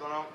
going on?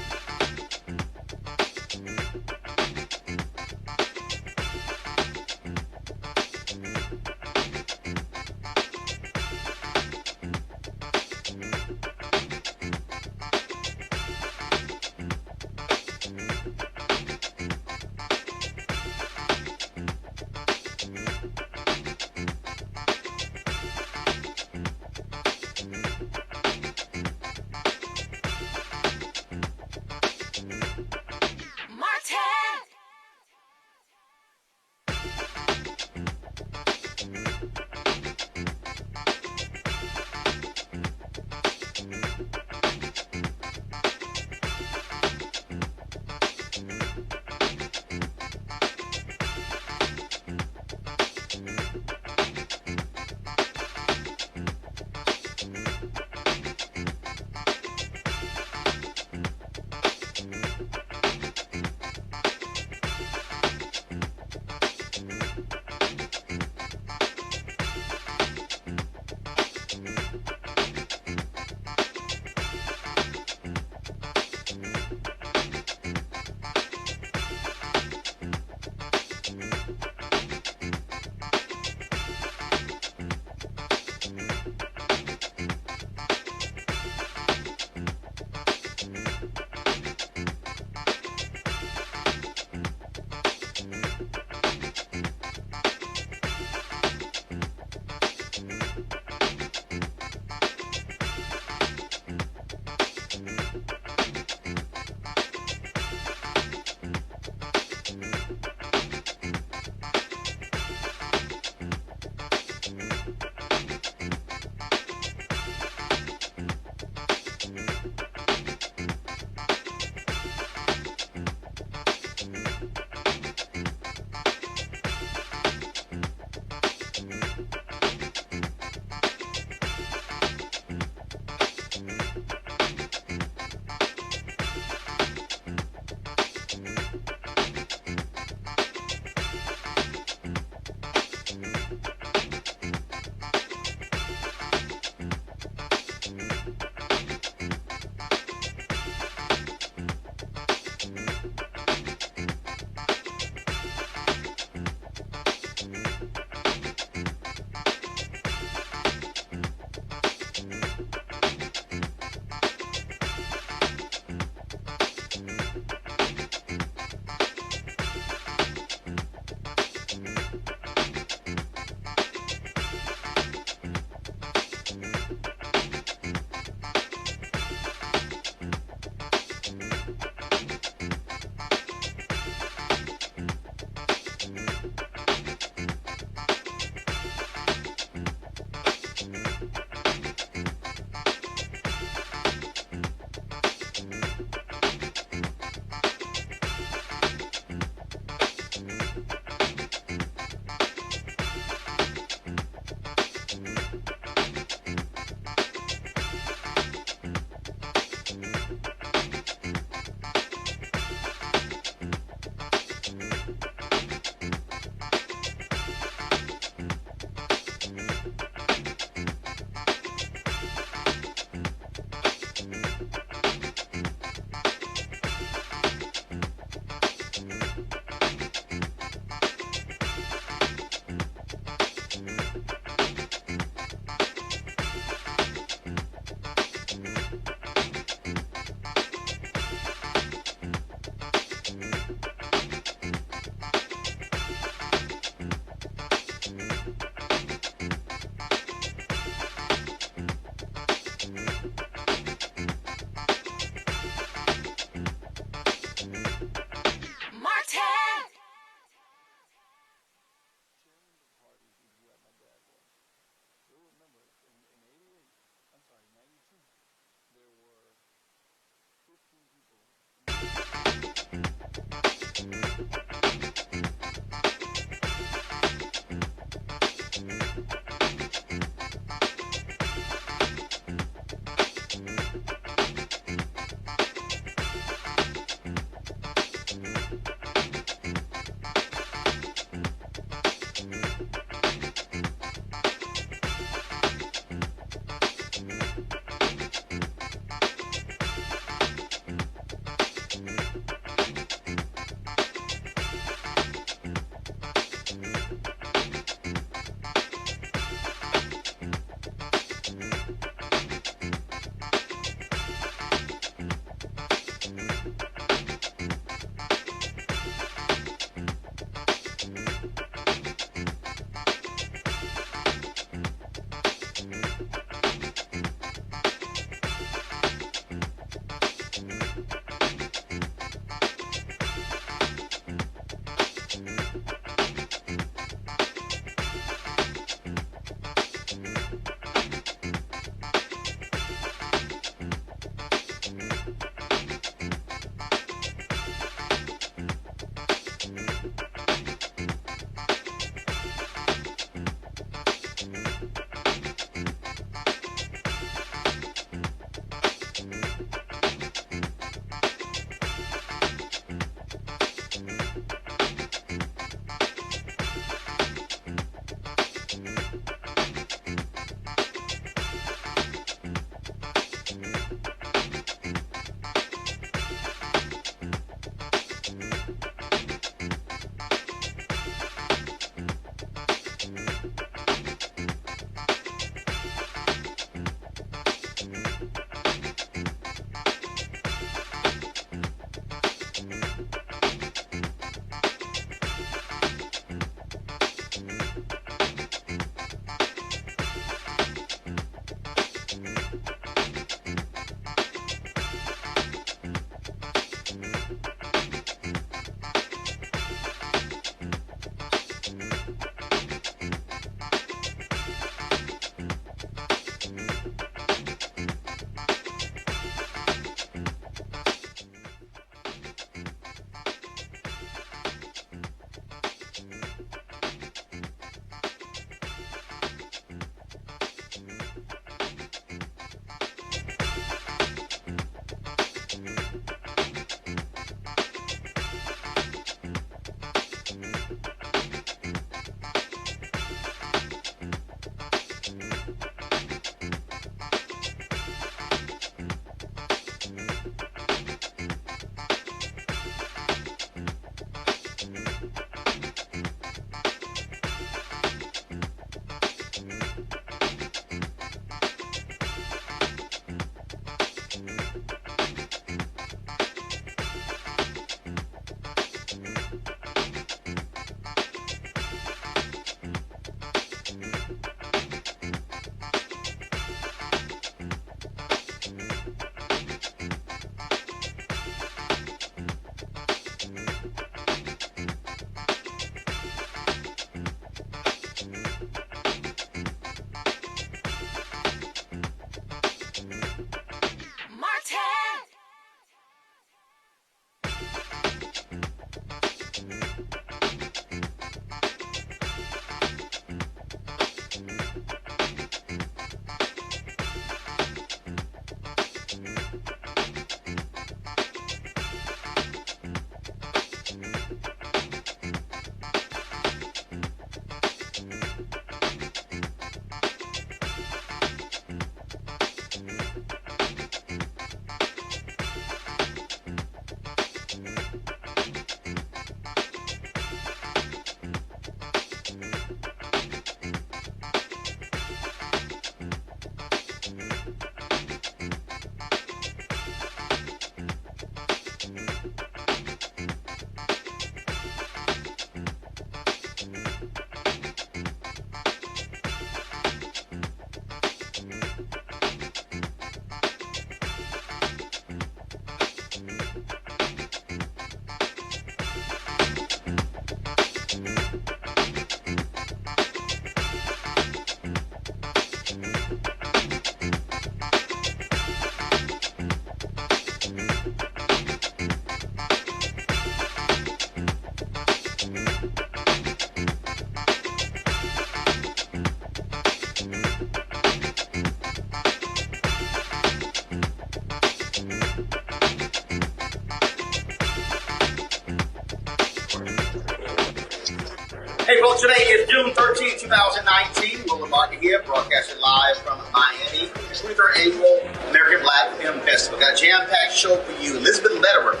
Well, today is June 13, 2019. Roland Martin here, broadcasting live from Miami, 23rd Annual American Black Film Festival. Got a jam-packed show for you. Elizabeth Lederer,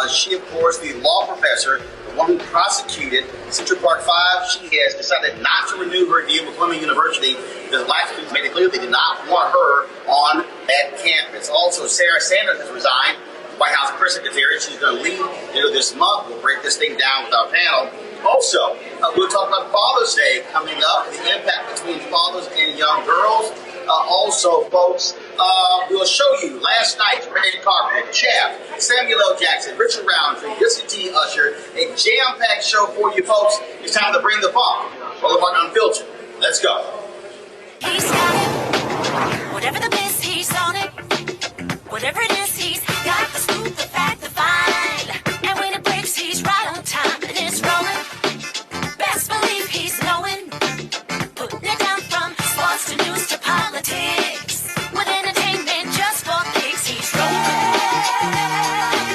she, of course, the law professor, the one who prosecuted Central Park 5. She has decided not to renew her deal with Columbia University because black students made it clear they did not want her on that campus. Also, Sarah Sanders has resigned, White House press secretary. She's going to leave this month. We'll break this thing down with our panel. Also, we'll talk about Father's Day coming up, the impact between fathers and young girls. Also, folks, we'll show you last night's red carpet, Chaff, Samuel L. Jackson, Richard Roundtree, Jesse T. Usher, a jam-packed show for you folks. It's time to bring the funk. Roland Martin Unfiltered. Let's go. He's got it. Whatever the miss, he's on it. Whatever it is, he's got the scoop, the fact, the file. And when it breaks, he's right on time and it's rolling. Best believe he's knowing. Putting it down from sports to news to politics. With entertainment just for kicks, he's rolling.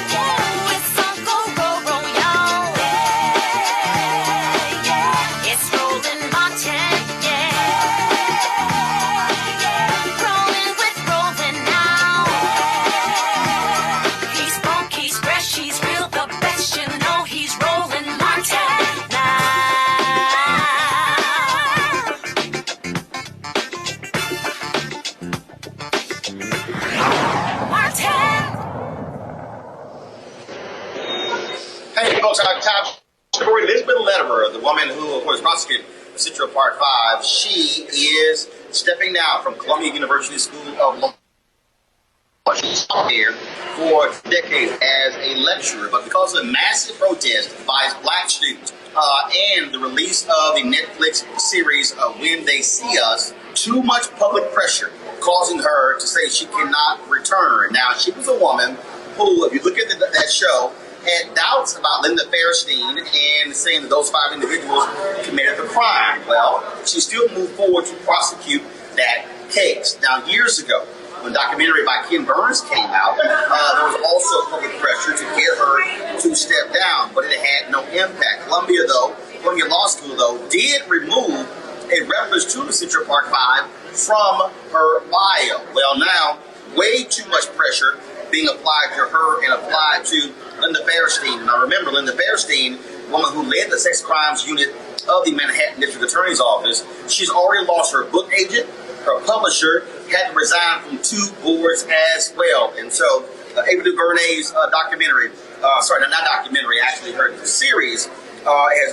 Yeah, it's Uncle Roro, y'all. Yeah, yeah, it's Roland Martin. Yeah, rolling with Roland now. He's funk, he's fresh, he's real, the best. You know he's Roland Martin now. Martin. Hey, folks, our top story, Elizabeth Lederer, the woman who, of course, prosecuted Central Park 5. She is stepping down from Columbia University School of Law. She's here for decades as a lecturer, but because of massive protest by black students and the release of the Netflix series When They See Us, too much public pressure causing her to say she cannot return. Now, she was a woman who, if you look at that show, had doubts about Linda Fairstein and saying that those 5 individuals committed the crime. Well, she still moved forward to prosecute that case. Now, years ago, when a documentary by Ken Burns came out, there was also public pressure to get her to step down, but it had no impact. Columbia Law School, though, did remove a reference to the Central Park 5 from her bio. Well, now, way too much pressure being applied to her and applied to Linda Fairstein. Now, remember, Linda Fairstein, the woman who led the sex crimes unit of the Manhattan District Attorney's Office, she's already lost her book agent. Her publisher had to resign from 2 boards as well. And so, Ava DuVernay's documentary, actually her series,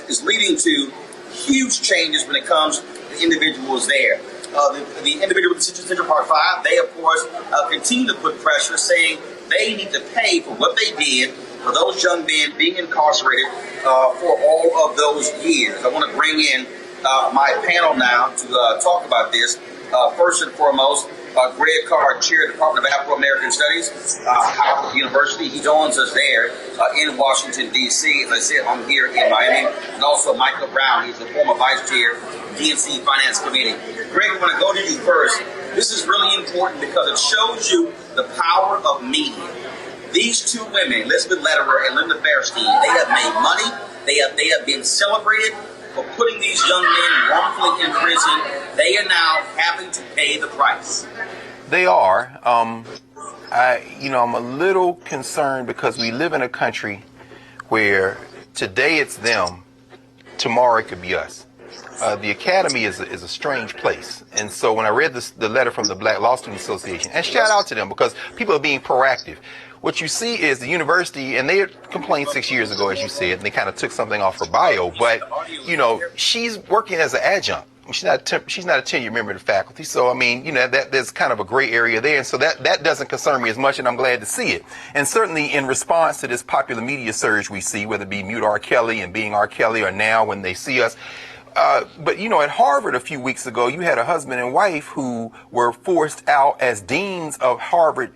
is leading to huge changes when it comes to individuals there. The individual with the Central Park 5, they, of course, continue to put pressure, saying they need to pay for what they did for those young men being incarcerated for all of those years. I want to bring in my panel now to talk about this. First and foremost, Greg Carr, Chair of the Department of Afro-American Studies, Howard University. He joins us there in Washington, D.C. As I said, I'm here in Miami. And also Michael Brown. He's the former Vice Chair of the DNC Finance Committee. Greg, I want to go to you first. This is really important because it shows you the power of media. These 2 women, Elizabeth Lederer and Linda Fairstein, they have made money. They have been celebrated for putting these young men wrongfully in prison. They are now having to pay the price. They are. I'm a little concerned because we live in a country where today it's them, tomorrow it could be us. The academy is a strange place. And so when I read the letter from the Black Law Student Association, and shout out to them because people are being proactive. What you see is the university, and they had complained 6 years ago, as you said, and they kind of took something off her bio. But, she's working as an adjunct. She's not a tenured member of the faculty. So, that there's kind of a gray area there. And so that doesn't concern me as much, and I'm glad to see it. And certainly in response to this popular media surge we see, whether it be Mute R. Kelly and Being R. Kelly or now When They See Us, But, at Harvard a few weeks ago, you had a husband and wife who were forced out as deans of Harvard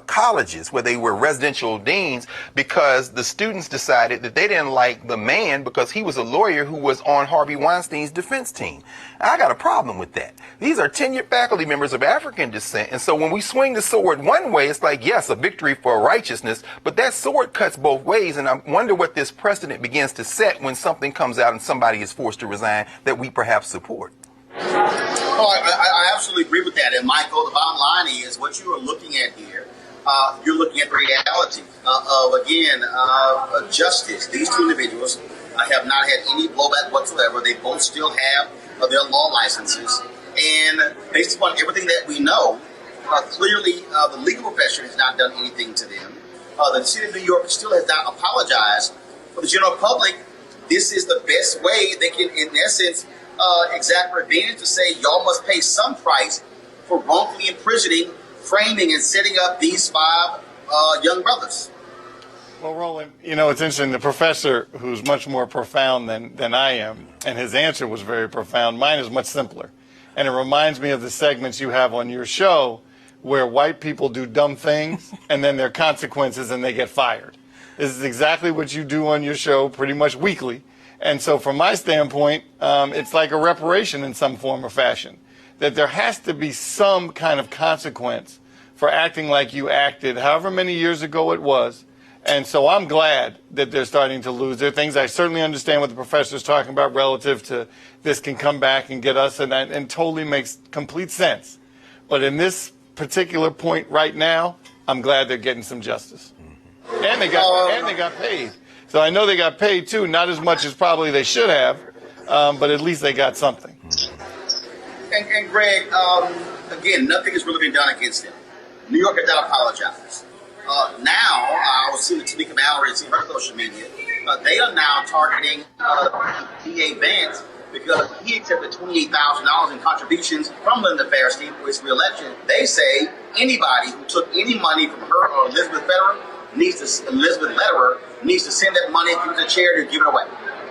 colleges, where they were residential deans, because the students decided that they didn't like the man because he was a lawyer who was on Harvey Weinstein's defense team. I got a problem with that. These are tenured faculty members of African descent. And so when we swing the sword one way, it's like, yes, a victory for righteousness, but that sword cuts both ways. And I wonder what this precedent begins to set when something comes out and somebody is forced to resign. that we perhaps support. Oh, I absolutely agree with that. And Michael, the bottom line is what you are looking at here. You're looking at the reality of justice. These two individuals have not had any blowback whatsoever. They both still have their law licenses. And based upon everything that we know, clearly the legal profession has not done anything to them. The city of New York still has not apologized. For the general public, this is the best way they can, in essence, exact revenge to say y'all must pay some price for wrongfully imprisoning, framing, and setting up these five young brothers. Well, Roland, you know, it's interesting. The professor, who's much more profound than I am, and his answer was very profound. Mine is much simpler. And it reminds me of the segments you have on your show where white people do dumb things and then there are consequences and they get fired. This is exactly what you do on your show pretty much weekly. And so from my standpoint, it's like a reparation in some form or fashion, that there has to be some kind of consequence for acting like you acted however many years ago it was. And so I'm glad that they're starting to lose. There are things I certainly understand what the professor is talking about relative to this can come back and get us, and totally makes complete sense. But in this particular point right now, I'm glad they're getting some justice. And they got paid. So I know they got paid too, not as much as probably they should have, but at least they got something. And Greg, again, nothing has really been done against them. New York has not apologized. Now, I was seeing Tamika Mallory and seeing her social media. They are now targeting DA Vance because he accepted $28,000 in contributions from Linda Fairstein for his re-election. They say anybody who took any money from her or Elizabeth Lederer needs to send that money, give it to charity, or give it away.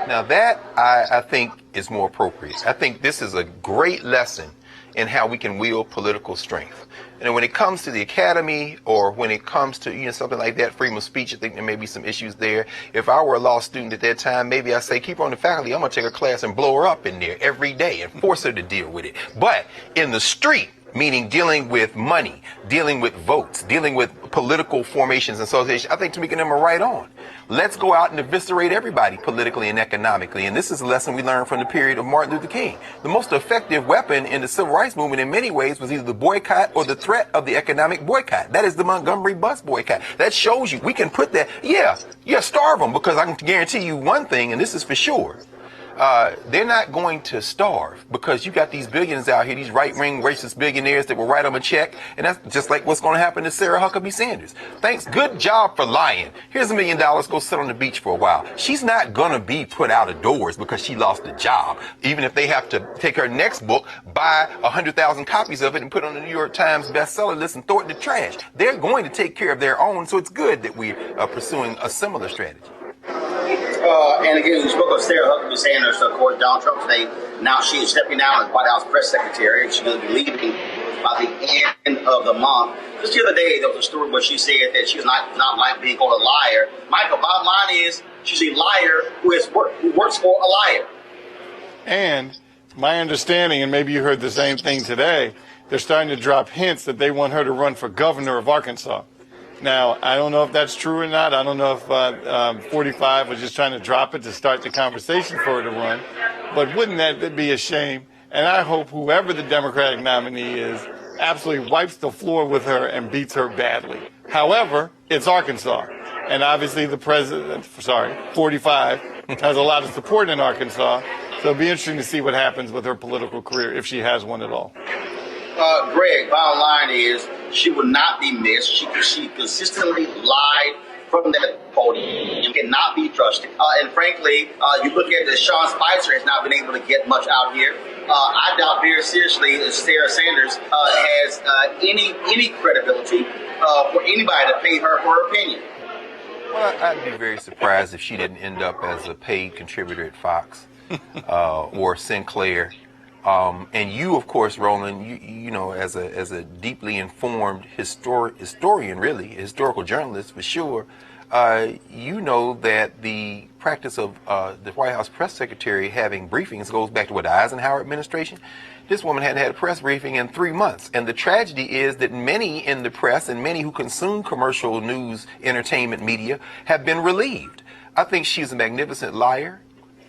Now that I think is more appropriate. I think this is a great lesson in how we can wield political strength. And when it comes to the academy, or when it comes to something like that, freedom of speech, I think there may be some issues there. If I were a law student at that time, maybe I say, keep her on the faculty. I'm going to take a class and blow her up in there every day and force her to deal with it. But in the street, meaning dealing with money, dealing with votes, dealing with political formations and associations, I think Tamika and them are right on. Let's go out and eviscerate everybody politically and economically. And this is a lesson we learned from the period of Martin Luther King. The most effective weapon in the civil rights movement in many ways was either the boycott or the threat of the economic boycott. That is the Montgomery bus boycott. That shows you we can put that, starve them, because I can guarantee you one thing, and this is for sure. They're not going to starve because you got these billionaires out here, these right-wing racist billionaires that will write them a check, and that's just like what's going to happen to Sarah Huckabee Sanders. Thanks, good job for lying. Here's $1 million, go sit on the beach for a while. She's not going to be put out of doors because she lost a job, even if they have to take her next book, buy 100,000 copies of it and put it on the New York Times bestseller list and throw it in the trash. They're going to take care of their own, so it's good that we are pursuing a similar strategy. And again, you spoke of Sarah Huckabee Sanders, of course, Donald Trump today. Now she is stepping down as White House press secretary, and she's going to be leaving by the end of the month. Just the other day, there was a story where she said that she was not like being called a liar. Michael, bottom line is she's a liar who works for a liar. And my understanding, and maybe you heard the same thing today, they're starting to drop hints that they want her to run for governor of Arkansas. Now, I don't know if that's true or not. I don't know if 45 was just trying to drop it to start the conversation for her to run. But wouldn't that be a shame? And I hope whoever the Democratic nominee is absolutely wipes the floor with her and beats her badly. However, it's Arkansas. And obviously the president, 45, has a lot of support in Arkansas. So it'll be interesting to see what happens with her political career, if she has one at all. Greg, bottom line is she will not be missed. She consistently lied from that podium and cannot be trusted. And frankly, you look at Sean Spicer has not been able to get much out here. I doubt very seriously that Sarah Sanders has any credibility for anybody to pay her for her opinion. Well, I'd be very surprised if she didn't end up as a paid contributor at Fox or Sinclair. And you, of course, Roland, you know, as a deeply informed historian, really, historical journalist for sure, you know that the practice of the White House press secretary having briefings goes back to the Eisenhower administration. This woman hadn't had a press briefing in 3 months. And the tragedy is that many in the press and many who consume commercial news, entertainment media have been relieved. I think she's a magnificent liar.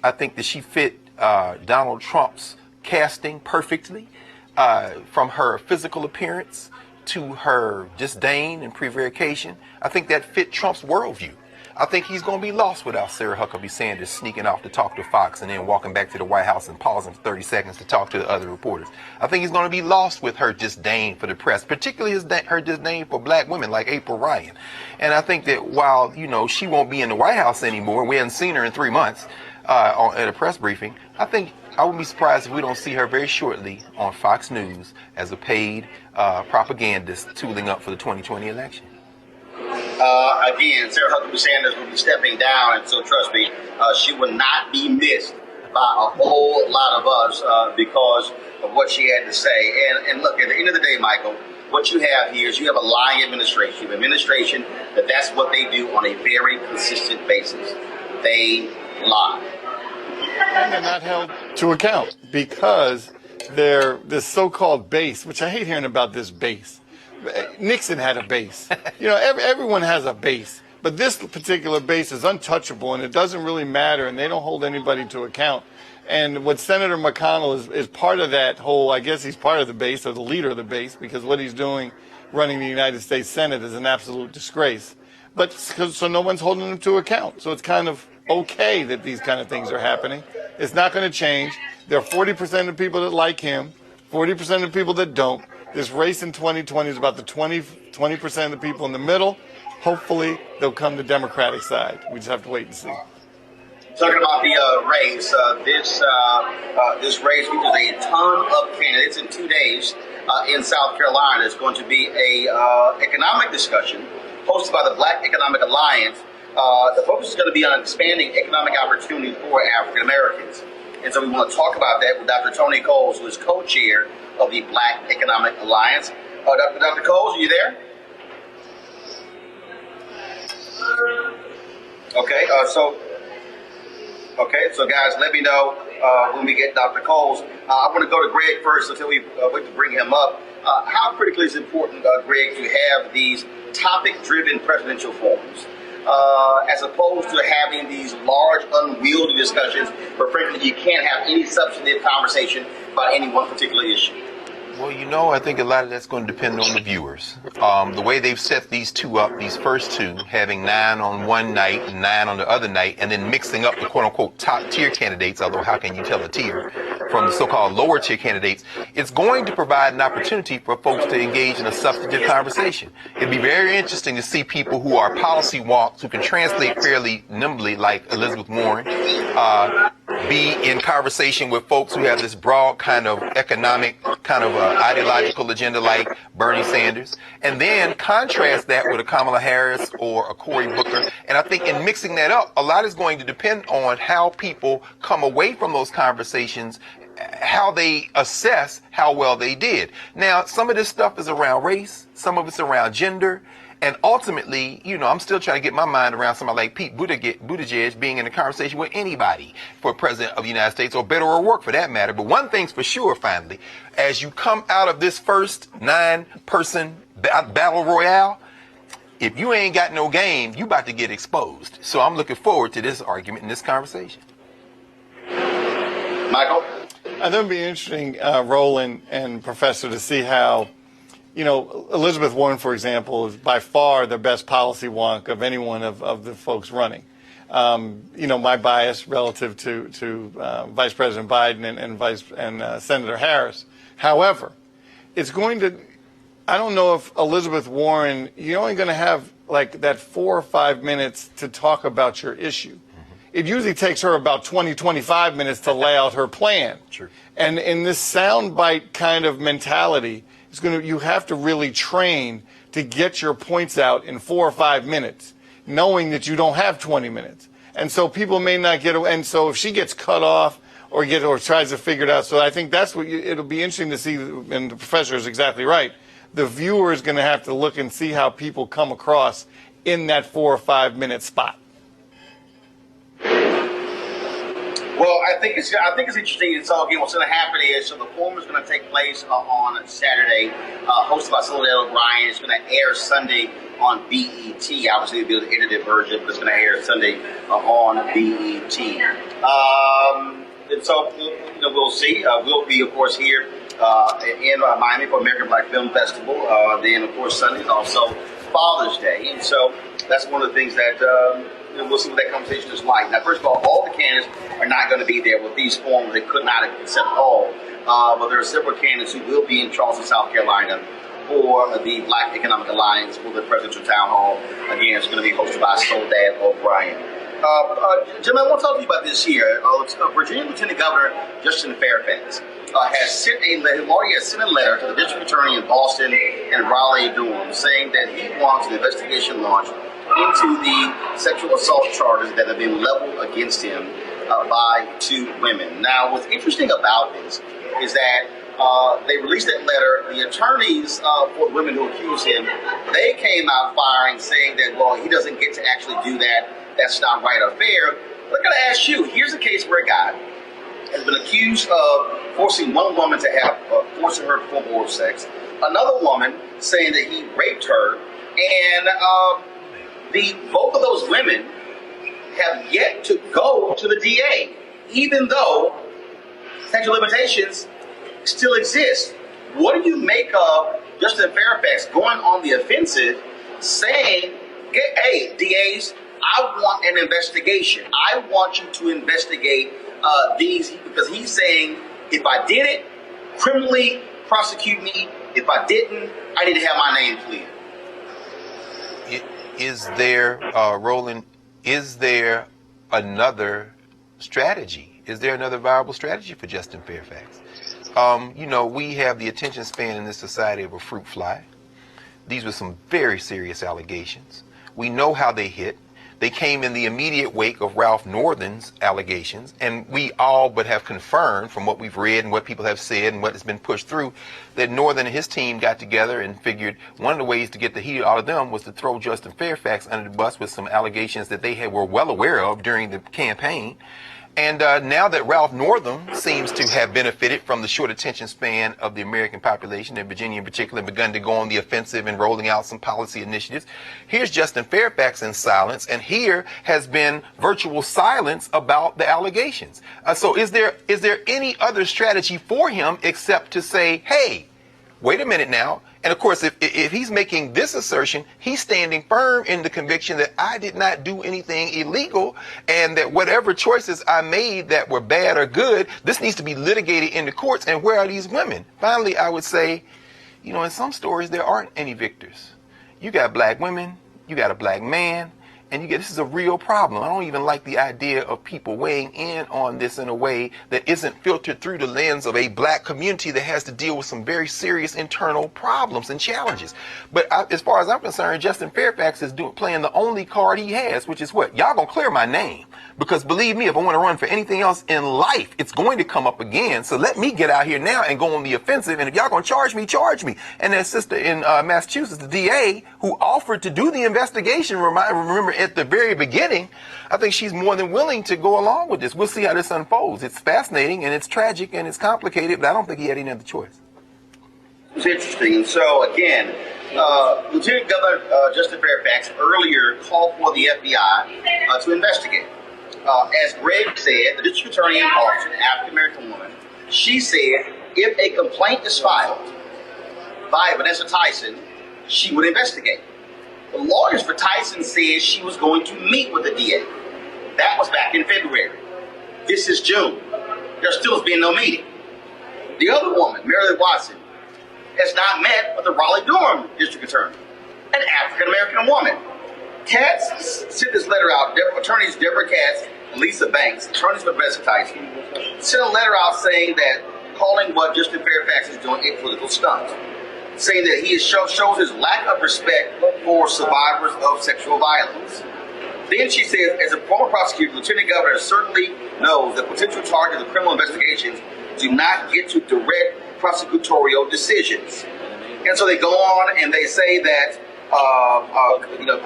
I think that she fit Donald Trump's casting perfectly, from her physical appearance to her disdain and prevarication. I think that fit Trump's worldview. I think he's going to be lost without Sarah Huckabee Sanders sneaking off to talk to Fox and then walking back to the White House and pausing for 30 seconds to talk to the other reporters. I think he's going to be lost with her disdain for the press, particularly her disdain for black women like April Ryan. And I think that while, she won't be in the White House anymore, we haven't seen her in 3 months at a press briefing, I think I wouldn't be surprised if we don't see her very shortly on Fox News as a paid propagandist tooling up for the 2020 election. Again, Sarah Huckabee Sanders will be stepping down, and so trust me, she will not be missed by a whole lot of us because of what she had to say. And look, at the end of the day, Michael, what you have here is you have a lying administration. You have an administration that's what they do on a very consistent basis. They lie. And they're not held to account because they're this so-called base, which I hate hearing about this base. Nixon had a base. Everyone has a base. But this particular base is untouchable, and it doesn't really matter, and they don't hold anybody to account. And what Senator McConnell is part of that whole, I guess he's part of the base, or the leader of the base, because what he's doing running the United States Senate is an absolute disgrace. But so no one's holding him to account. So it's kind of okay that these kind of things are happening. It's not going to change. There are 40% of people that like him, 40% of people that don't. This race in 2020 is about the 20% of the people in the middle. Hopefully, they'll come to Democratic side. We just have to wait and see. Talking about the race, this race features a ton of candidates in 2 days in South Carolina. There's going to be a economic discussion hosted by the Black Economic Alliance. The focus is going to be on expanding economic opportunities for African Americans. And so we want to talk about that with Dr. Tony Coles, who is co-chair of the Black Economic Alliance. Dr. Coles, are you there? Okay, so guys, let me know when we get Dr. Coles. I want to go to Greg first until we wait to bring him up. How critically is it important, Greg, to have these topic-driven presidential forums? As opposed to having these large, unwieldy discussions where, frankly, you can't have any substantive conversation about any one particular issue? Well, I think a lot of that's going to depend on the viewers. The way they've set these two up, these first two, having 9 on one night and 9 on the other night, and then mixing up the quote-unquote top-tier candidates, although how can you tell a tier, from the so-called lower-tier candidates, it's going to provide an opportunity for folks to engage in a substantive conversation. It'd be very interesting to see people who are policy wonks, who can translate fairly nimbly, like Elizabeth Warren, be in conversation with folks who have this broad kind of economic, kind of ideological agenda like Bernie Sanders, and then contrast that with a Kamala Harris or a Cory Booker. And I think in mixing that up, a lot is going to depend on how people come away from those conversations, how they assess how well they did. Now, some of this stuff is around race, some of it's around gender, and ultimately, I'm still trying to get my mind around somebody like Pete Buttigieg being in a conversation with anybody for president of the United States, or better or worse for that matter. But one thing's for sure, finally, as you come out of this first 9-person battle royale, if you ain't got no game, you about to get exposed. So I'm looking forward to this argument and this conversation. Michael? I think it'd be interesting, Roland and Professor, to see how, Elizabeth Warren, for example, is by far the best policy wonk of any one of the folks running. My bias relative to Vice President Biden and Senator Harris. However, it's going to, I don't know if Elizabeth Warren, you're only going to have like that 4 or 5 minutes to talk about your issue. It usually takes her about 20, 25 minutes to lay out her plan. Sure. And in this soundbite kind of mentality, you have to really train to get your points out in 4 or 5 minutes, knowing that you don't have 20 minutes. And so people may not get, and so if she gets cut off or tries to figure it out, so I think that's what it'll be interesting to see, and the professor is exactly right. The viewer is going to have to look and see how people come across in that 4 or 5 minute spot. Well, I think it's interesting. It's all again. What's going to happen is, so the forum is going to take place on Saturday, hosted by Soledad O'Brien. It's going to air Sunday on BET. Obviously, it'll be the edited version, but it's going to air Sunday on BET. And so we'll see. We'll be, of course, here in Miami for American Black Film Festival. Then, of course, Sunday is also Father's Day. And so that's one of the things that we'll see what that conversation is like. Now, first of all the candidates are not going to be there with these forms. They could not accept all. But there are several candidates who will be in Charleston, South Carolina for the Black Economic Alliance for the presidential town hall. Again, it's going to be hosted by Soledad O'Brien. Gentlemen, I want to talk to you about this here. Virginia Lieutenant Governor Justin Fairfax has sent a letter to the district attorney in Boston and Raleigh-Durham saying that he wants an investigation launched into the sexual assault charges that have been leveled against him by two women. Now, what's interesting about this is that they released that letter. The attorneys for the women who accused him, they came out firing, saying that, well, he doesn't get to actually do that. That's not right or fair. But I'm going to ask you, here's a case where a guy has been accused of forcing one woman to have, forcing her to perform oral sex, another woman saying that he raped her, and both of those women have yet to go to the DA, even though statute of limitations still exist. What do you make of Justin Fairfax going on the offensive, saying, hey, DAs, I want an investigation. I want you to investigate these, because he's saying, if I did it, criminally prosecute me. If I didn't, I need to have my name cleared. Is there, Roland, is there another strategy? Is there another viable strategy for Justin Fairfax? We have the attention span in this society of a fruit fly. These were some very serious allegations. We know how they hit. They came in the immediate wake of Ralph Northen's allegations, and we all but have confirmed from what we've read and what people have said and what has been pushed through that Northen and his team got together and figured one of the ways to get the heat out of them was to throw Justin Fairfax under the bus with some allegations that they were well aware of during the campaign. And now that Ralph Northam seems to have benefited from the short attention span of the American population, and Virginia in particular, begun to go on the offensive and rolling out some policy initiatives, here's Justin Fairfax in silence, and here has been virtual silence about the allegations. So is there any other strategy for him except to say, hey, wait a minute now? And of course, if he's making this assertion, he's standing firm in the conviction that I did not do anything illegal, and that whatever choices I made that were bad or good, this needs to be litigated in the courts. And where are these women? Finally, I would say, in some stories, there aren't any victors. You got black women, you got a black man, and this is a real problem. I don't even like the idea of people weighing in on this in a way that isn't filtered through the lens of a black community that has to deal with some very serious internal problems and challenges. But as far as I'm concerned, Justin Fairfax is playing the only card he has, which is what? Y'all gonna clear my name. Because believe me, if I want to run for anything else in life, it's going to come up again. So let me get out here now and go on the offensive. And if y'all gonna charge me, charge me. And that sister in Massachusetts, the DA, who offered to do the investigation, remember at the very beginning, I think she's more than willing to go along with this. We'll see how this unfolds. It's fascinating and it's tragic and it's complicated, but I don't think he had any other choice. It's interesting. And so, again, Lieutenant Governor Justin Fairfax earlier called for the FBI to investigate. As Greg said, the district attorney in Boston, an African-American woman, she said if a complaint is filed by Vanessa Tyson, she would investigate. The lawyers for Tyson said she was going to meet with the DA. That was back in February. This is June. There still has been no meeting. The other woman, Marilyn Watson, has not met with the Raleigh-Durham district attorney, an African-American woman. Katz sent this letter out. Attorneys Deborah Katz and Lisa Banks, attorneys for Vanessa Tyson, sent a letter out saying that, calling what Justin Fairfax is doing a political stunt, saying that he shows his lack of respect for survivors of sexual violence. Then she says, as a former prosecutor, Lieutenant Governor certainly knows that potential charges of criminal investigations do not get to direct prosecutorial decisions. And so they go on and they say that,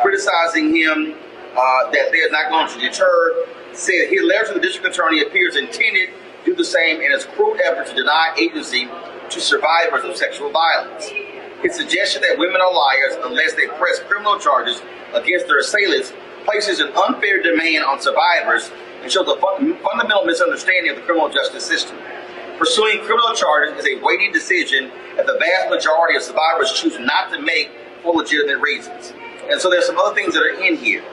criticizing him, that they're not going to deter, said his letter to the district attorney appears intended to do the same in its crude effort to deny agency to survivors of sexual violence. His suggestion that women are liars unless they press criminal charges against their assailants places an unfair demand on survivors and shows a fundamental misunderstanding of the criminal justice system. Pursuing criminal charges is a weighty decision that the vast majority of survivors choose not to make for legitimate reasons. And so there's some other things that are in here.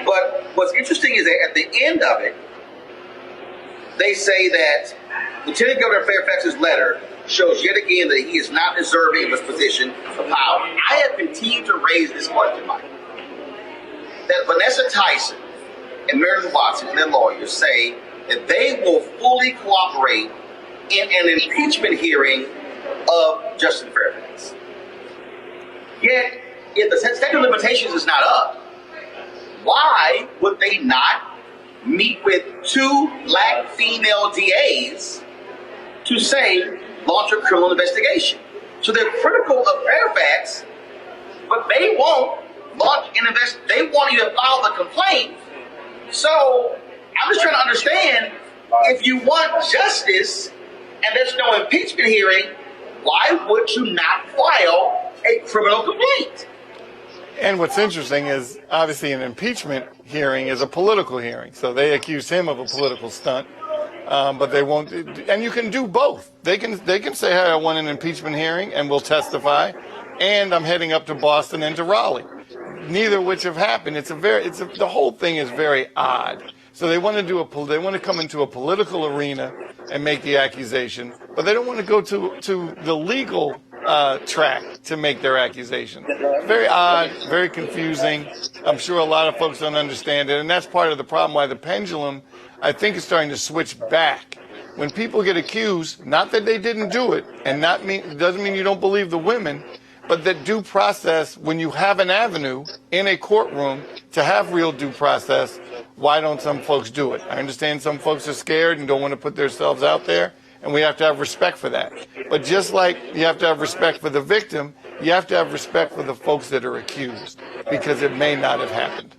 But what's interesting is that at the end of it, they say that Lieutenant Governor Fairfax's letter shows yet again that he is not deserving of his position of power. I have continued to raise this question, Mike, that Vanessa Tyson and Meredith Watson and their lawyers say that they will fully cooperate in an impeachment hearing of Justin Fairfax. Yet, if the statute of limitations is not up, why would they not meet with 2 black female DAs to say, launch a criminal investigation? So they're critical of Fairfax, but they won't launch an investigation. They won't even file the complaint. So I'm just trying to understand, if you want justice and there's no impeachment hearing, why would you not file a criminal complaint? And what's interesting is, obviously, an impeachment hearing is a political hearing. So they accuse him of a political stunt, but they won't. And you can do both. They can say, hey, I want an impeachment hearing and we'll testify, and I'm heading up to Boston and to Raleigh. Neither of which have happened. The whole thing is very odd. So they want to come into a political arena and make the accusation, but they don't want to go to the legal track to make their accusation. Very odd, very confusing. I'm sure a lot of folks don't understand it, and that's part of the problem why the pendulum, I think, is starting to switch back. When people get accused, not that they didn't do it, and doesn't mean you don't believe the women, but that due process, when you have an avenue in a courtroom to have real due process, why don't some folks do it? I understand some folks are scared and don't want to put themselves out there, and we have to have respect for that. But just like you have to have respect for the victim, you have to have respect for the folks that are accused, because it may not have happened.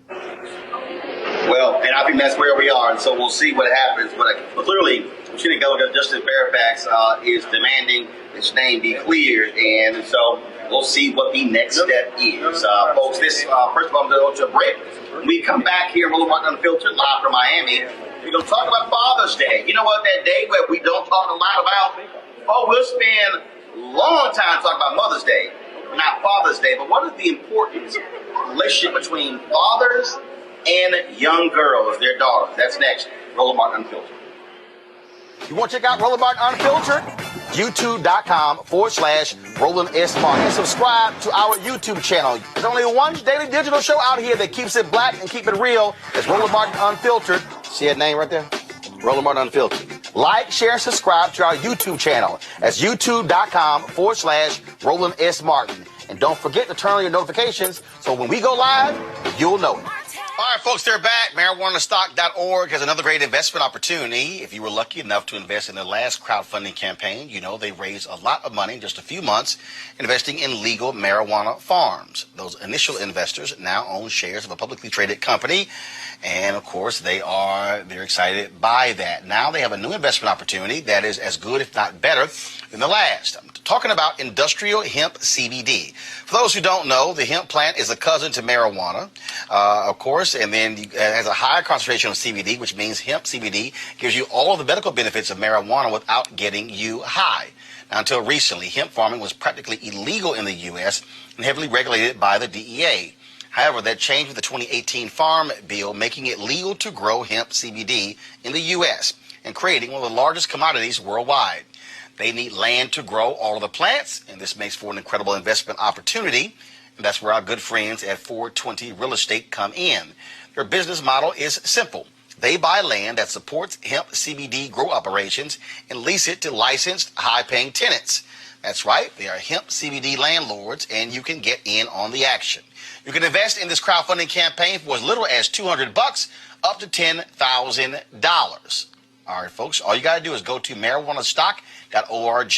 Well, and I think that's where we are, and so we'll see what happens. But clearly, Lieutenant Governor Justin Fairfax is demanding his name be cleared, and so we'll see what the next step is. Folks, first of all, I'm going to go to a break. When we come back here, Roland Martin Unfiltered, live from Miami, we're going to talk about Father's Day. You know what, that day where we don't talk a lot about? Oh, we'll spend a long time talking about Mother's Day, not Father's Day. But what is the important relationship between fathers and young girls, their daughters? That's next. Roland Martin Unfiltered. You want to check out Roland Martin Unfiltered? YouTube.com/Roland S. Martin. And subscribe to our YouTube channel. There's only one daily digital show out here that keeps it black and keep it real. It's Roland Martin Unfiltered. See that name right there? Roland Martin Unfiltered. Like, share, and subscribe to our YouTube channel. That's YouTube.com/Roland S. Martin. And don't forget to turn on your notifications so when we go live, you'll know it. All right, folks, they're back. MarijuanaStock.org has another great investment opportunity. If you were lucky enough to invest in their last crowdfunding campaign, you know they raised a lot of money in just a few months investing in legal marijuana farms. Those initial investors now own shares of a publicly traded company, and of course they're excited by that. Now they have a new investment opportunity that is as good, if not better, than the last. I'm talking about industrial hemp CBD. For those who don't know, the hemp plant is a cousin to marijuana, of course, and then it has a higher concentration of CBD, which means hemp CBD gives you all of the medical benefits of marijuana without getting you high. Now, until recently, hemp farming was practically illegal in the U.S. and heavily regulated by the DEA. However, that changed with the 2018 Farm Bill, making it legal to grow hemp CBD in the U.S. and creating one of the largest commodities worldwide. They need land to grow all of the plants, and this makes for an incredible investment opportunity. And that's where our good friends at 420 Real Estate come in. Their business model is simple. They buy land that supports hemp CBD grow operations and lease it to licensed, high-paying tenants. That's right, they are hemp CBD landlords, and you can get in on the action. You can invest in this crowdfunding campaign for as little as $200 up to $10,000. All right, folks, all you got to do is go to marijuanastock.org.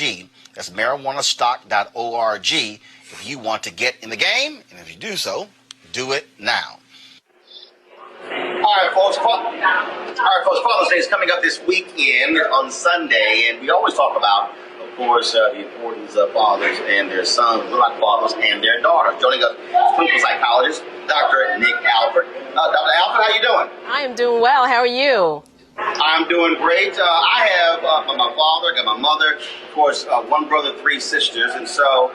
That's marijuanastock.org if you want to get in the game. And if you do so, do it now. All right, folks, Father's Day is coming up this weekend on Sunday. And we always talk about, of course, the importance of fathers and their sons, like fathers and their daughters. Joining us is clinical psychologist, Dr. Nick Alford. Dr. Alford, how you doing? I am doing well. How are you? I'm doing great. I have my father, got my mother, of course, one brother, three sisters. And so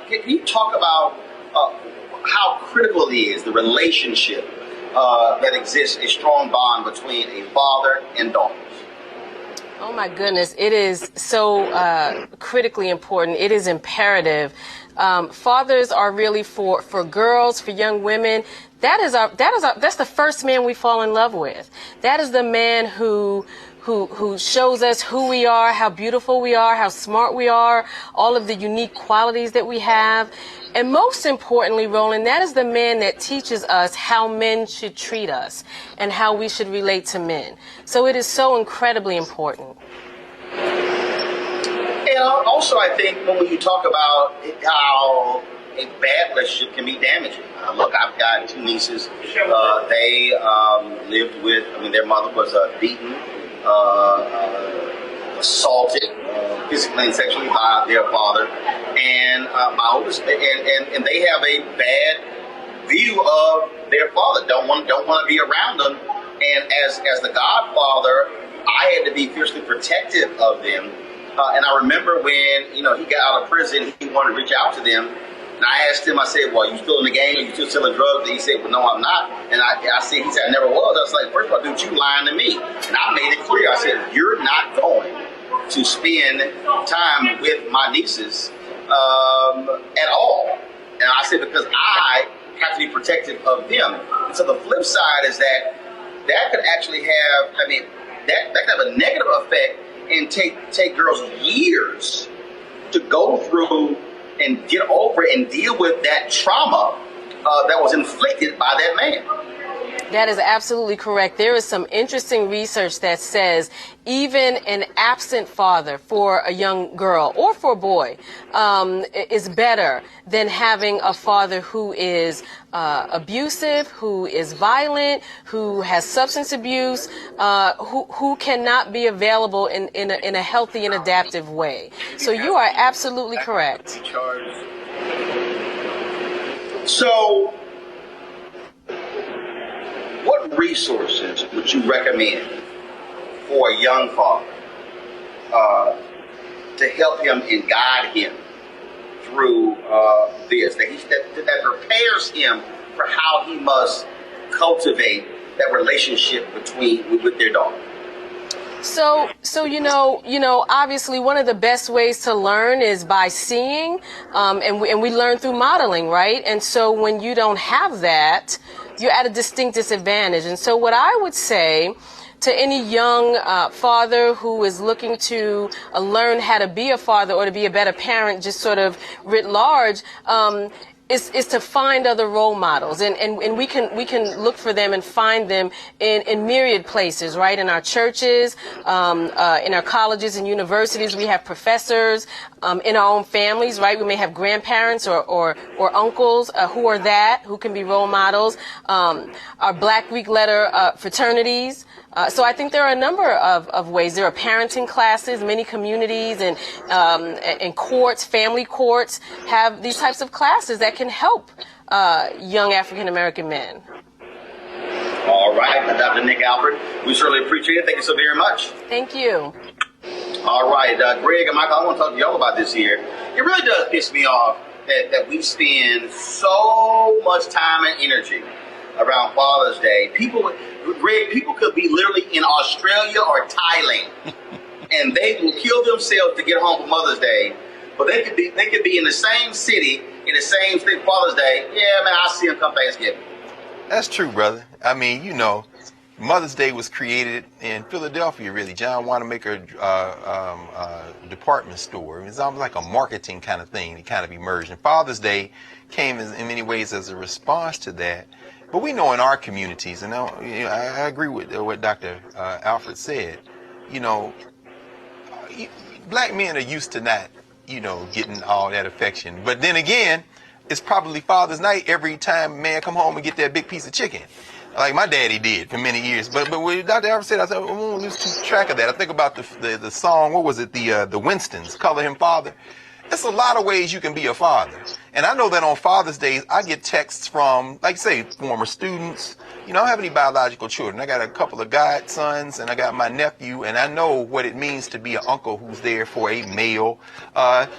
can you talk about how critical it is, the relationship that exists, a strong bond between a father and daughters? Oh my goodness, it is so critically important. It is imperative. Fathers are really for girls, for young women. That's the first man we fall in love with. That is the man who shows us who we are, how beautiful we are, how smart we are, all of the unique qualities that we have. And most importantly, Roland, that is the man that teaches us how men should treat us and how we should relate to men. So it is so incredibly important. And also, I think when you talk about how a bad relationship can be damaging. Look, I've got two nieces. They lived with, their mother was beaten, assaulted physically and sexually by their father, and my oldest, and they have a bad view of their father. Don't want to be around them. And as the godfather, I had to be fiercely protective of them. And I remember when he got out of prison, he wanted to reach out to them. And I asked him, I said, well, you still in the game? Are you still selling drugs? And he said, well, no, I'm not. And he said, I never was. I was like, first of all, dude, you lying to me. And I made it clear. I said, you're not going to spend time with my nieces at all. And I said, because I have to be protective of them. And so the flip side is that could actually have, that could have a negative effect and take girls years to go through and get over and deal with that trauma that was inflicted by that man. That is absolutely correct. There is some interesting research that says even an absent father for a young girl or for a boy is better than having a father who is abusive, who is violent, who has substance abuse, who cannot be available in a healthy and adaptive way. So you are absolutely correct. So, what resources would you recommend for a young father to help him and guide him through this, that prepares him for how he must cultivate that relationship with their daughter? So obviously one of the best ways to learn is by seeing, and we learn through modeling, right? And so when you don't have that, you're at a distinct disadvantage. And so what I would say to any young father who is looking to learn how to be a father or to be a better parent, just sort of writ large, is to find other role models, and we can look for them and find them in myriad places, right? In our churches, in our colleges and universities, we have professors, in our own families, right? We may have grandparents or uncles who can be role models. Our Black Greek letter fraternities. So I think there are a number of ways. There are parenting classes. Many communities and courts, family courts, have these types of classes that can help young African American men. All right, Dr. Nick Alford, we certainly appreciate it. Thank you so very much. Thank you. All right, Greg and Michael, I want to talk to y'all about this here. It really does piss me off that we spend so much time and energy around Father's Day. Greg, people could be literally in Australia or Thailand, and they will kill themselves to get home for Mother's Day. But they could be in the same city, in the same state Father's Day. Yeah, man, I'll see them come Thanksgiving. That's true, brother. Mother's Day was created in Philadelphia, really. John Wanamaker department store. It's almost like a marketing kind of thing. It kind of emerged. And Father's Day came in many ways as a response to that. But we know in our communities, and I agree with what Dr. Alfred said, black men are used to not, getting all that affection. But then again, it's probably Father's Night every time a man come home and get that big piece of chicken, like my daddy did for many years. But what Dr. Alfred said, I said, I won't lose track of that. I think about the song, what was it, the Winstons, Color Him Father. There's a lot of ways you can be a father. And I know that on Father's Day, I get texts from, like say, former students. You know, I don't have any biological children. I got a couple of godsons, and I got my nephew, and I know what it means to be an uncle who's there for a male, and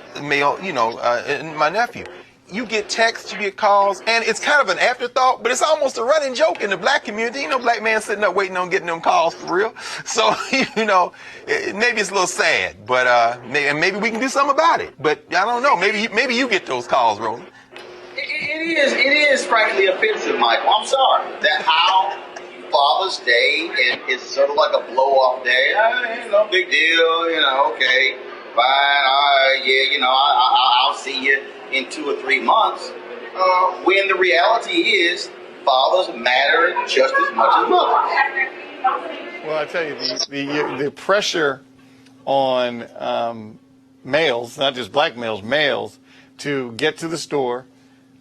my nephew. You get texts, you get calls, and it's kind of an afterthought, but it's almost a running joke in the black community. You know, black man sitting up waiting on getting them calls for real. So, maybe it's a little sad, but maybe we can do something about it. But I don't know. Maybe you get those calls, Roland. It is frankly offensive, Michael. I'm sorry that how Father's Day is sort of like a blow-off day. No big deal. Okay, fine. All right, yeah. I'll see you in 2 or 3 months, when the reality is fathers matter just as much as mothers. Well, I tell you, the pressure on males, not just black males, to get to the store,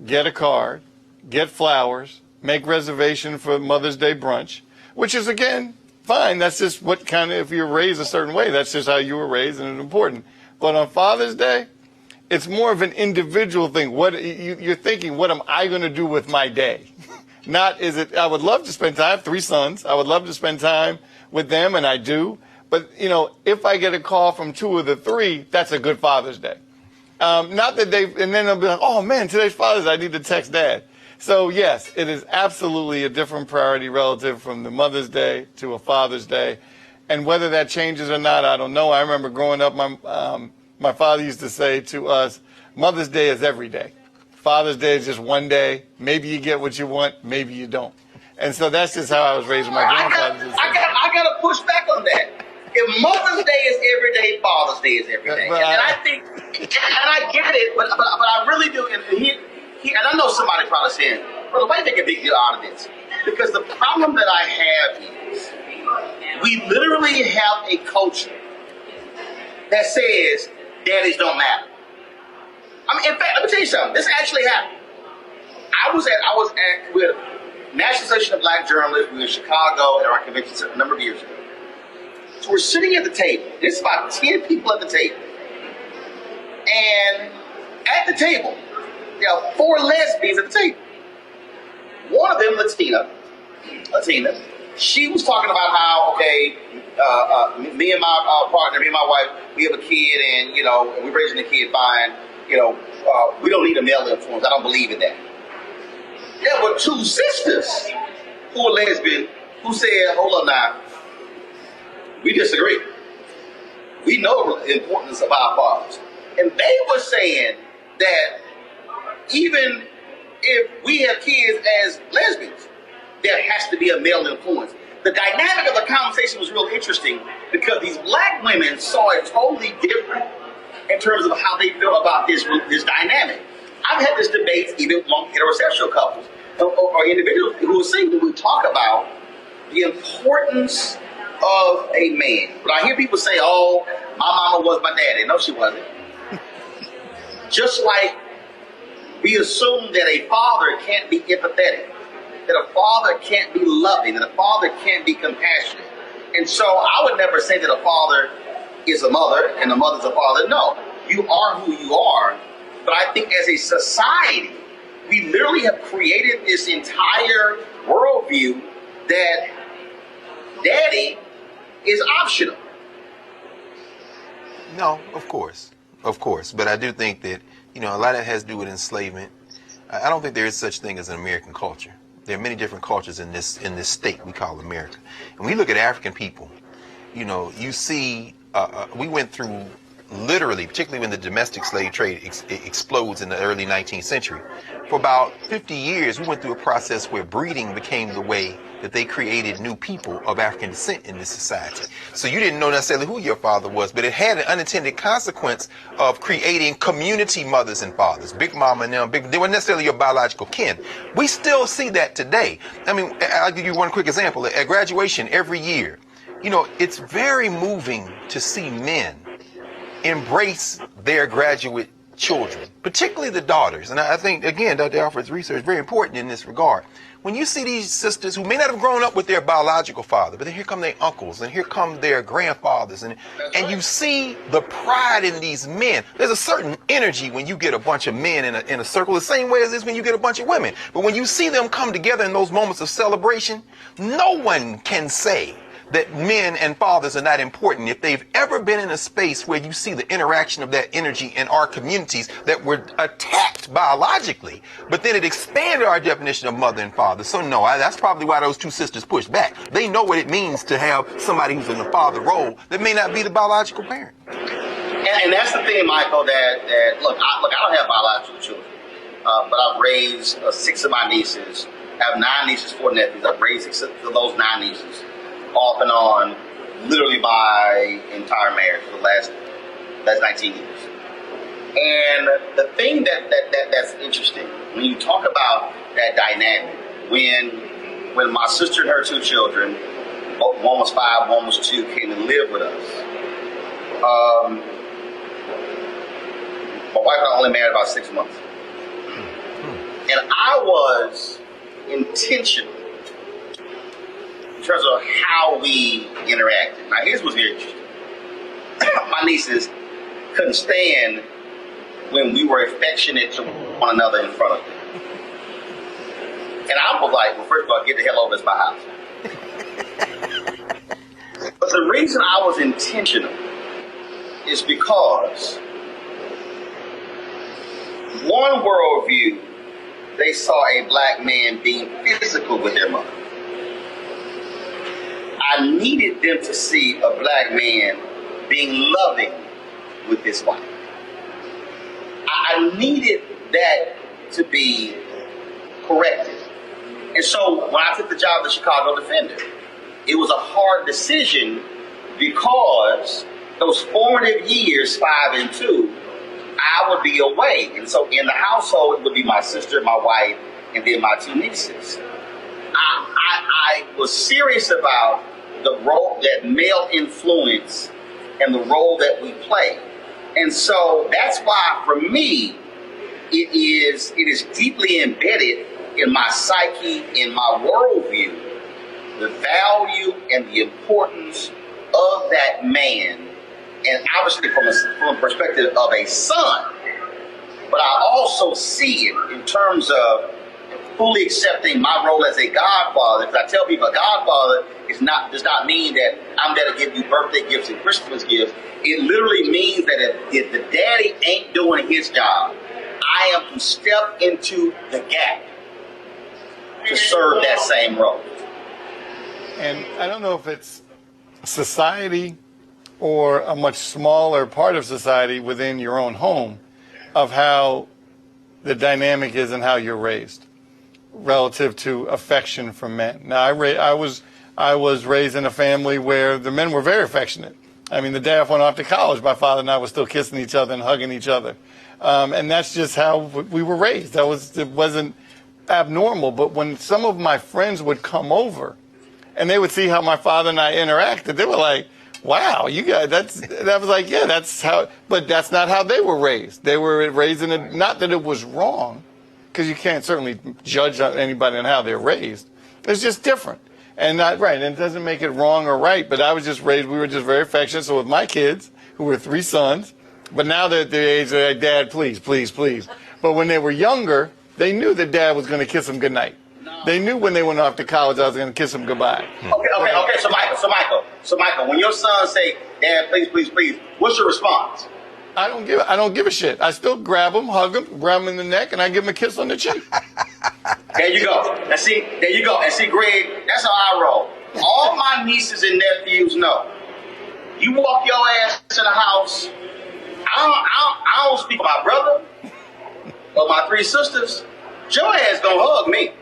get a card, get flowers, make reservation for Mother's Day brunch, which is, again, fine. That's just what kind of, if you're raised a certain way, that's just how you were raised, and it's important. But on Father's Day, it's more of an individual thing. What you're thinking, what am I going to do with my day? Not is it, I would love to spend time, I have 3 sons. I would love to spend time with them, and I do. But, if I get a call from 2 of the 3, that's a good Father's Day. Not that and then they'll be like, oh man, today's Father's Day, I need to text Dad. So yes, it is absolutely a different priority relative from the Mother's Day to a Father's Day. And whether that changes or not, I don't know. I remember growing up, my father used to say to us, Mother's Day is every day. Father's Day is just one day. Maybe you get what you want, maybe you don't. And so that's just how I was raised with my grandfather. I got to push back on that. If Mother's Day is every day, Father's Day is every day. And I think, and I get it, but I really do. And I know somebody probably saying, well, why make a big deal out of this? Because the problem that I have is we literally have a culture that says daddies don't matter. In fact, let me tell you something. This actually happened. I was at with National Association of Black Journalists. We were in Chicago at our convention a number of years ago. So we're sitting at the table. There's about 10 people at the table. And at the table, there are 4 lesbians at the table. One of them, Latina, she was talking about how, me and my partner, me and my wife, we have a kid, and, we're raising the kid fine. We don't need a male influence. I don't believe in that. There were 2 sisters who were lesbian who said, hold on now, we disagree. We know the importance of our fathers. And they were saying that even if we have kids as lesbians, there has to be a male influence. The dynamic of the conversation was real interesting because these black women saw it totally different in terms of how they feel about this dynamic. I've had this debate even among heterosexual couples or individuals who are single who talk about the importance of a man. But I hear people say, oh, my mama was my daddy. No, she wasn't. Just like we assume that a father can't be empathetic, that a father can't be loving, that a father can't be compassionate. And so I would never say that a father is a mother and a mother's a father. No, you are who you are. But I think as a society, we literally have created this entire worldview that daddy is optional. No, of course. But I do think that, a lot of that has to do with enslavement. I don't think there is such thing as an American culture. There are many different cultures in this state we call America. And when you look at African people, you see, we went through literally, particularly when the domestic slave trade explodes in the early 19th century, for about 50 years, we went through a process where breeding became the way that they created new people of African descent in this society. So you didn't know necessarily who your father was, but it had an unintended consequence of creating community mothers and fathers. Big mama and them, they weren't necessarily your biological kin. We still see that today. I'll give you one quick example. At graduation every year, it's very moving to see men embrace their graduate children, particularly the daughters. And I think, again, Dr. Alfred's research is very important in this regard. when you see these sisters who may not have grown up with their biological father, but then here come their uncles and here come their grandfathers, and you see the pride in these men. There's a certain energy when you get a bunch of men in a circle, the same way as this when you get a bunch of women. But when you see them come together in those moments of celebration, no one can say that men and fathers are not important if they've ever been in a space where you see the interaction of that energy in our communities that were attacked biologically, but then it expanded our definition of mother and father. So no, that's probably why those two sisters pushed back. They know what it means to have somebody who's in the father role that may not be the biological parent. And that's the thing, Michael, that look, I don't have biological children, but I've raised 6 of my nieces. I have 9 nieces, 4 nephews. I've raised 6 of those 9 nieces, off and on, literally my entire marriage for the last 19 years. And the thing that's interesting, when you talk about that dynamic, when my sister and her 2 children, one was 5, one was 2, came to live with us, my wife and I only married about 6 months. And I was intentional in terms of how we interacted. Now, here's what's very interesting. My nieces couldn't stand when we were affectionate to one another in front of them. And I was like, well, first of all, get the hell over, it's my house. But the reason I was intentional is because one worldview, they saw a black man being physical with their mother. I needed them to see a black man being loving with his wife. I needed that to be corrected. And so when I took the job of the Chicago Defender, it was a hard decision because those formative years, 5 and 2, I would be away. And so in the household, it would be my sister, my wife, and then my 2 nieces. I was serious about the role, that male influence, and the role that we play. And so that's why, for me, it is deeply embedded in my psyche, in my worldview, the value and the importance of that man, and obviously from a perspective of a son. But I also see it in terms of fully accepting my role as a godfather. Because I tell people, a godfather does not mean that I'm there to give you birthday gifts and Christmas gifts. It literally means that if the daddy ain't doing his job, I am to step into the gap to serve that same role. And I don't know if it's society or a much smaller part of society within your own home of how the dynamic is and how you're raised relative to affection from men. Now, I was raised in a family where the men were very affectionate. I mean, the day I went off to college, my father and I were still kissing each other and hugging each other. And that's just how we were raised. It wasn't abnormal. But when some of my friends would come over and they would see how my father and I interacted, they were like, wow, you guys, that was like, yeah, that's how, but that's not how they were raised. They were raised in it, not that it was wrong, because you can't certainly judge anybody on how they're raised. It's just different. And not right, and it doesn't make it wrong or right, but I was just raised, we were just very affectionate. So with my kids, who were 3 sons, but now they're at the age, they're like, Dad, please, please, please. But when they were younger, they knew that Dad was going to kiss them goodnight. They knew when they went off to college, I was going to kiss them goodbye. Okay. So Michael, when your son say, Dad, please, please, please, what's your response? I don't give a shit. I still grab him, hug him, grab him in the neck, and I give him a kiss on the cheek. There you go. And see, Greg, that's how I roll. All my nieces and nephews know. You walk your ass in the house. I don't speak to my brother or my 3 sisters. Your ass gonna hug me.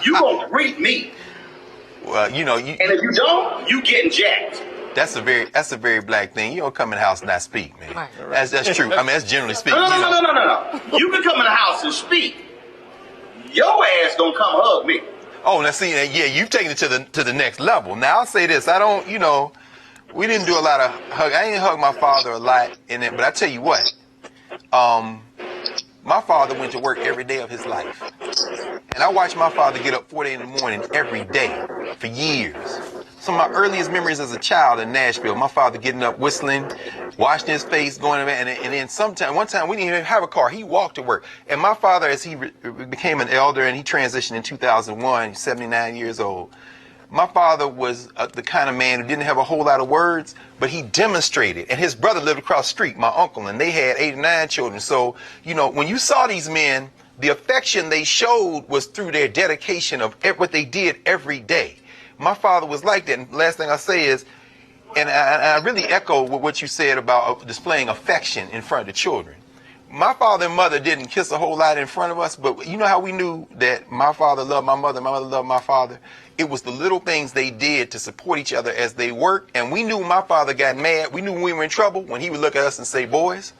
You gonna greet me. Well, and if you don't, you getting jacked. That's a very black thing. You don't come in the house and not speak, man. Right. That's true. I mean, that's generally speaking. No. You can come in the house and speak. Your ass gonna come hug me. Oh, now see, yeah, you've taken it to the next level. Now I'll say this: I don't, we didn't do a lot of hug. I didn't hug my father a lot in it, but I tell you what, my father went to work every day of his life, and And I watched my father get up 4 in the morning every day for years. Some of my earliest memories as a child in Nashville, my father getting up, whistling, washing his face, going to bed, and then one time we didn't even have a car. He walked to work. And my father, as he became an elder and he transitioned in 2001, 79 years old, my father was the kind of man who didn't have a whole lot of words, but he demonstrated. And his brother lived across the street, my uncle, and they had 8 or 9 children. So, you know, when you saw these men, the affection they showed was through their dedication of what they did every day. My father was like that. And last thing I say is, and I really echo what you said about displaying affection in front of the children. My father and mother didn't kiss a whole lot in front of us, but you know how we knew that my father loved my mother loved my father? It was the little things they did to support each other as they worked. And we knew my father got mad. We knew when we were in trouble when he would look at us and say, boys,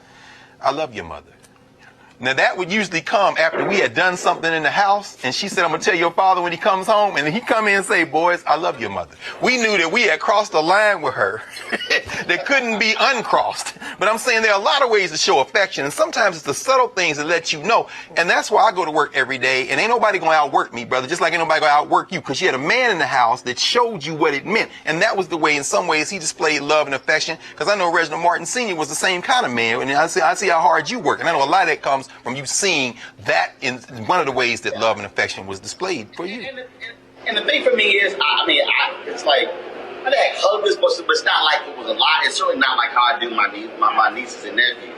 I love your mother. Now, that would usually come after we had done something in the house, and she said, I'm going to tell your father when he comes home, and he come in and say, boys, I love your mother. We knew that we had crossed a line with her that couldn't be uncrossed. But I'm saying there are a lot of ways to show affection, and sometimes it's the subtle things that let you know. And that's why I go to work every day, and ain't nobody going to outwork me, brother, just like ain't nobody going to outwork you, because you had a man in the house that showed you what it meant. And that was the way, in some ways, he displayed love and affection, because I know Reginald Martin Sr. was the same kind of man, and I see how hard you work. And I know a lot of that comes from you seeing that in one of the ways that love and affection was displayed for you. And the thing for me is, it's like, I had husbands, but it's not like it was a lot. It's certainly not like how I do my nieces and nephews.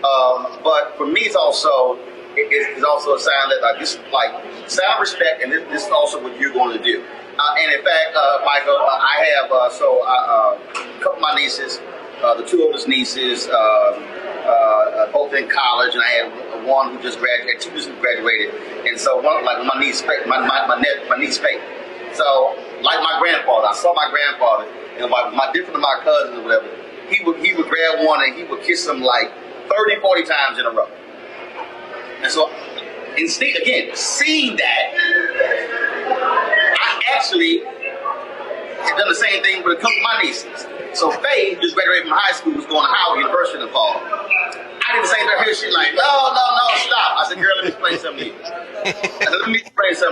But for me, it's also a sign that this is like sign of respect, and this is also what you're going to do. And in fact, Michael, I have a couple of my nieces, the 2 oldest nieces, both in college, and I had one who just graduated, 2 who graduated, and so one, like my niece, my niece Faith. So, like my grandfather, I saw my grandfather, and my different of my cousins or whatever, he would grab one and he would kiss them like 30, 40 times in a row. And so, instead, again, seeing that, I actually had done the same thing with a couple of my nieces. So Faye just graduated from high school, was going to Howard University in the fall. I did the same thing. She's like, no, stop. I said, girl, let me explain something to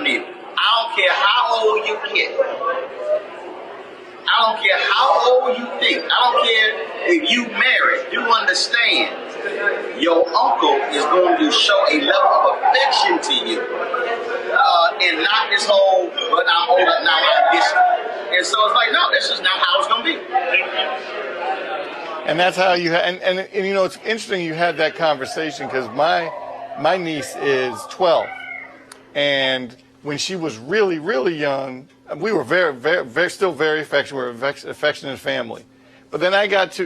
you. I don't care how old you get. I don't care how old you think. I don't care if you married. You understand. Your uncle is going to show a level of affection to you. And not this whole, but I'm older now, I'm this. And so it's like, no, this is not how it's going to be. And that's how you and you know, it's interesting you had that conversation, because my niece is 12, and when she was really, really young, we were very still very affectionate. We were an affectionate family. But then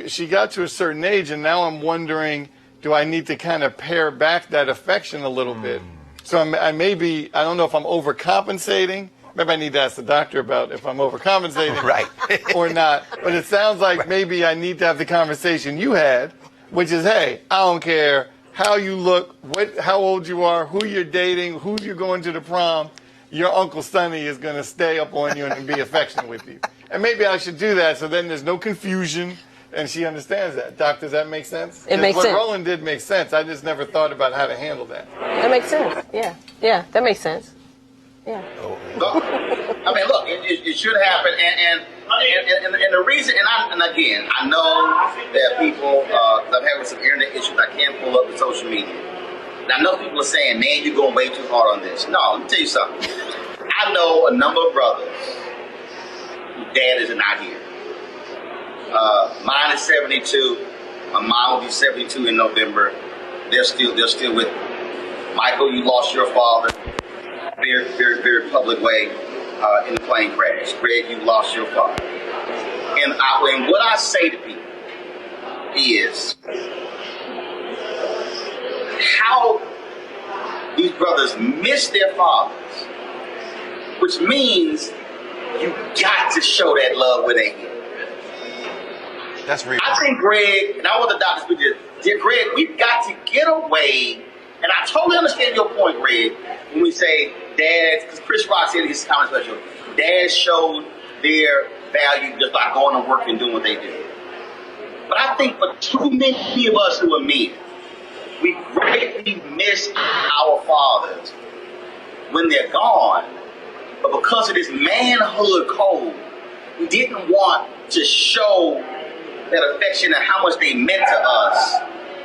she got to a certain age, and now I'm wondering, do I need to kind of pare back that affection a little bit? So I don't know if I'm overcompensating. Maybe I need to ask the doctor about if I'm overcompensating right. or not. But it sounds like maybe I need to have the conversation you had, which is, hey, I don't care how you look, how old you are, who you're dating, who you're going to the prom. Your Uncle Sonny is going to stay up on you and be affectionate with you. And maybe I should do that so then there's no confusion and she understands that. Doc, does that make sense? It makes sense. What Roland did makes sense. I just never thought about how to handle that. That makes sense. Yeah, that makes sense. Yeah. Look, I mean, look, it should happen, and the reason, and again, I know that people, I'm having some internet issues. I can't pull up the social media. And I know people are saying, "Man, you're going way too hard on this." No, let me tell you something. I know a number of brothers whose dad is not here. Mine is 72. My mom will be 72 in November. They're still with me. Michael, you lost your father. Very, very, very public way in the plane crash. Greg, you lost your father. And what I say to people is how these brothers miss their fathers, which means you got to show that love when they hit. That's real. I think Greg, and I want the doctor to speak to this, dear Greg, we've got to get away. And I totally understand your point, Greg, when we say dads, because Chris Rock said in his comment special, dads showed their value just by going to work and doing what they do. But I think for too many of us who are men, we greatly miss our fathers when they're gone. But because of this manhood code, we didn't want to show that affection and how much they meant to us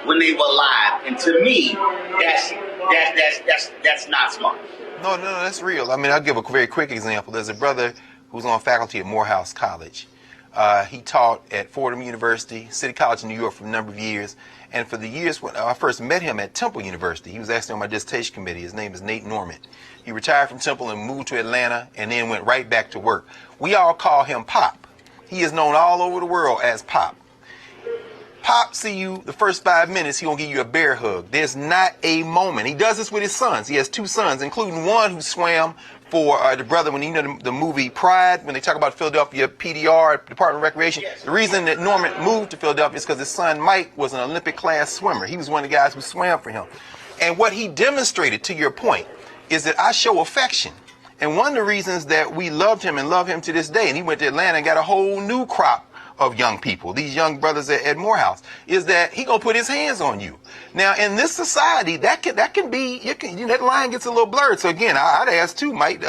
when they were alive. And to me, that's not smart. No, that's real. I mean, I'll give a very quick example. There's a brother who's on faculty at Morehouse College. He taught at Fordham University, City College in New York for a number of years. And for the years when I first met him at Temple University, he was actually on my dissertation committee. His name is Nate Norman. He retired from Temple and moved to Atlanta and then went right back to work. We all call him Pop. He is known all over the world as Pop. Pop see you the first 5 minutes, he gonna give you a bear hug. There's not a moment. He does this with his sons. He has 2 sons, including one who swam for the brother when you know the movie Pride, when they talk about Philadelphia PDR, Department of Recreation. Yes. The reason that Norman moved to Philadelphia is because his son Mike was an Olympic class swimmer. He was one of the guys who swam for him. And what he demonstrated, to your point, is that I show affection. And one of the reasons that we loved him and love him to this day, and he went to Atlanta and got a whole new crop of young people, these young brothers at Morehouse, is that he gonna put his hands on you. Now, in this society, that can be, that line gets a little blurred. So again, I'd ask too, Mike,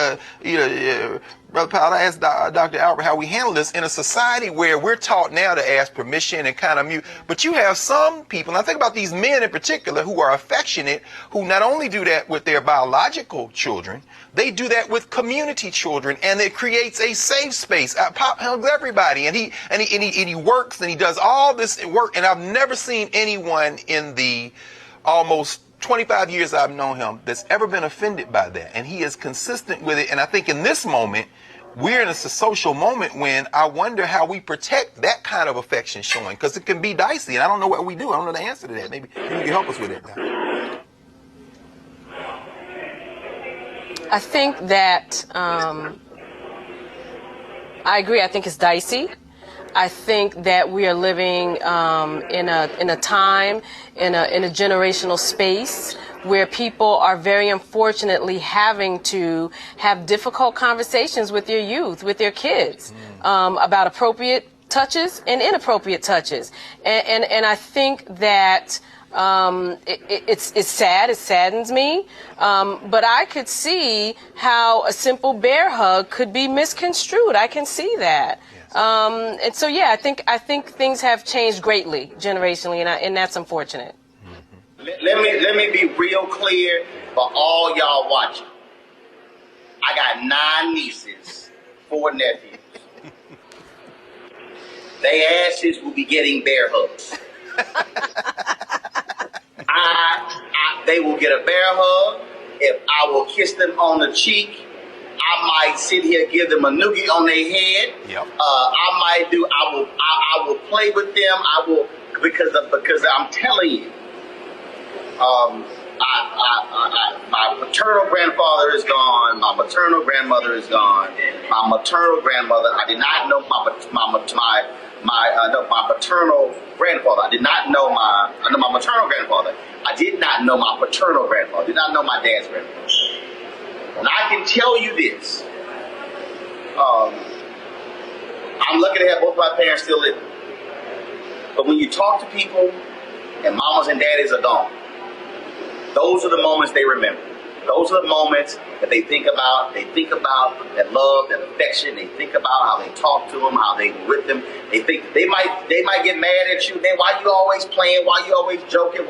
Brother Powell, I asked Dr. Albert how we handle this in a society where we're taught now to ask permission and kind of mute. But you have some people, and I think about these men in particular, who are affectionate, who not only do that with their biological children, they do that with community children, and it creates a safe space. Pop hugs everybody, and he works, and he does all this work, and I've never seen anyone in the almost 25 years I've known him that's ever been offended by that, and he is consistent with it. And I think in this moment, we're in a social moment when I wonder how we protect that kind of affection showing, because it can be dicey, and I don't know what we do. I don't know the answer to that. Maybe you can help us with it now. I think that I agree. I think it's dicey. I think that we are living in a time, in a generational space where people are very unfortunately having to have difficult conversations with your youth, with their kids, about appropriate touches and inappropriate touches. And I think that it's sad. It saddens me. But I could see how a simple bear hug could be misconstrued. I can see that. And so, yeah, I think things have changed greatly generationally, and that's unfortunate. Let me be real clear for all y'all watching. I got 9 nieces, 4 nephews. They asses will be getting bear hugs. They will get a bear hug. If I will kiss them on the cheek, I might sit here, give them a noogie on their head. Yep. I will play with them. I will, because I'm telling you, my paternal grandfather is gone. My maternal grandmother is gone. My maternal grandmother, I did not know my paternal grandfather. I did not know I know my maternal grandfather. I did not know my paternal grandfather. I did not know my dad's grandfather. And I can tell you this. I'm lucky to have both my parents still living. But when you talk to people and mamas and daddies are gone, those are the moments they remember. Those are the moments that they think about. They think about that love, that affection. They think about how they talk to them, how they with them. They think they might get mad at you. Then why you always playing? Why you always joking?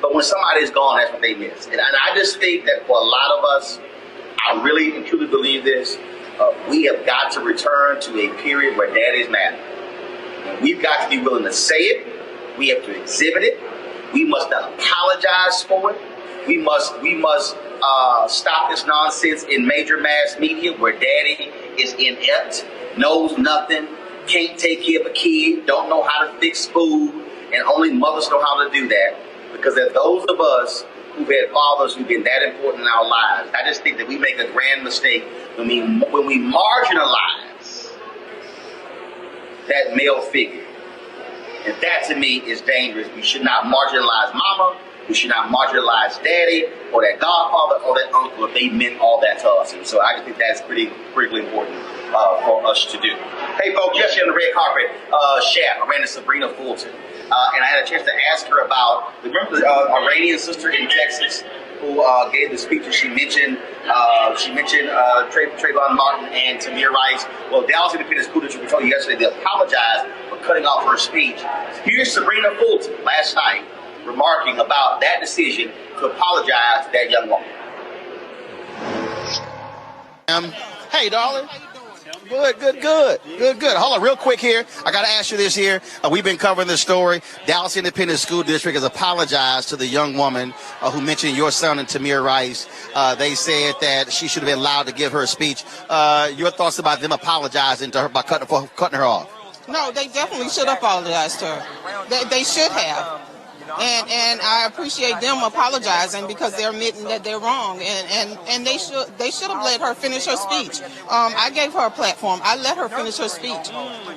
But when somebody's gone, that's what they miss. And I just think that for a lot of us, I really and truly believe this. We have got to return to a period where daddies matter. And we've got to be willing to say it. We have to exhibit it. We must not apologize for it. We must stop this nonsense in major mass media where daddy is inept, knows nothing, can't take care of a kid, don't know how to fix food, and only mothers know how to do that. Because there's those of us who've had fathers who've been that important in our lives. I just think that we make a grand mistake when we marginalize that male figure. And that to me is dangerous. We should not marginalize mama. We should not marginalize daddy or that godfather or that uncle if they meant all that to us. And so I just think that's critically important for us to do. Hey folks, yesterday on the red carpet, Shaft, I ran into Sybrina Fulton. And I had a chance to ask her about, remember the Iranian sister in Texas who gave the speech, and she mentioned Trayvon Martin and Tamir Rice. Well, Dallas Independent School District told you yesterday they apologized for cutting off her speech. Here's Sybrina Fulton last night remarking about that decision to apologize to that young woman. Hey, darling. Good. Hold on real quick here. I got to ask you this here. We've been covering this story. Dallas Independent School District has apologized to the young woman who mentioned your son and Tamir Rice. They said that she should have been allowed to give her speech. Your thoughts about them apologizing to her by cutting her off? No, they definitely should apologize to her. They should have. And I appreciate them apologizing because they're admitting that they're wrong, and they should have let her finish her speech. I gave her a platform. I let her finish her speech.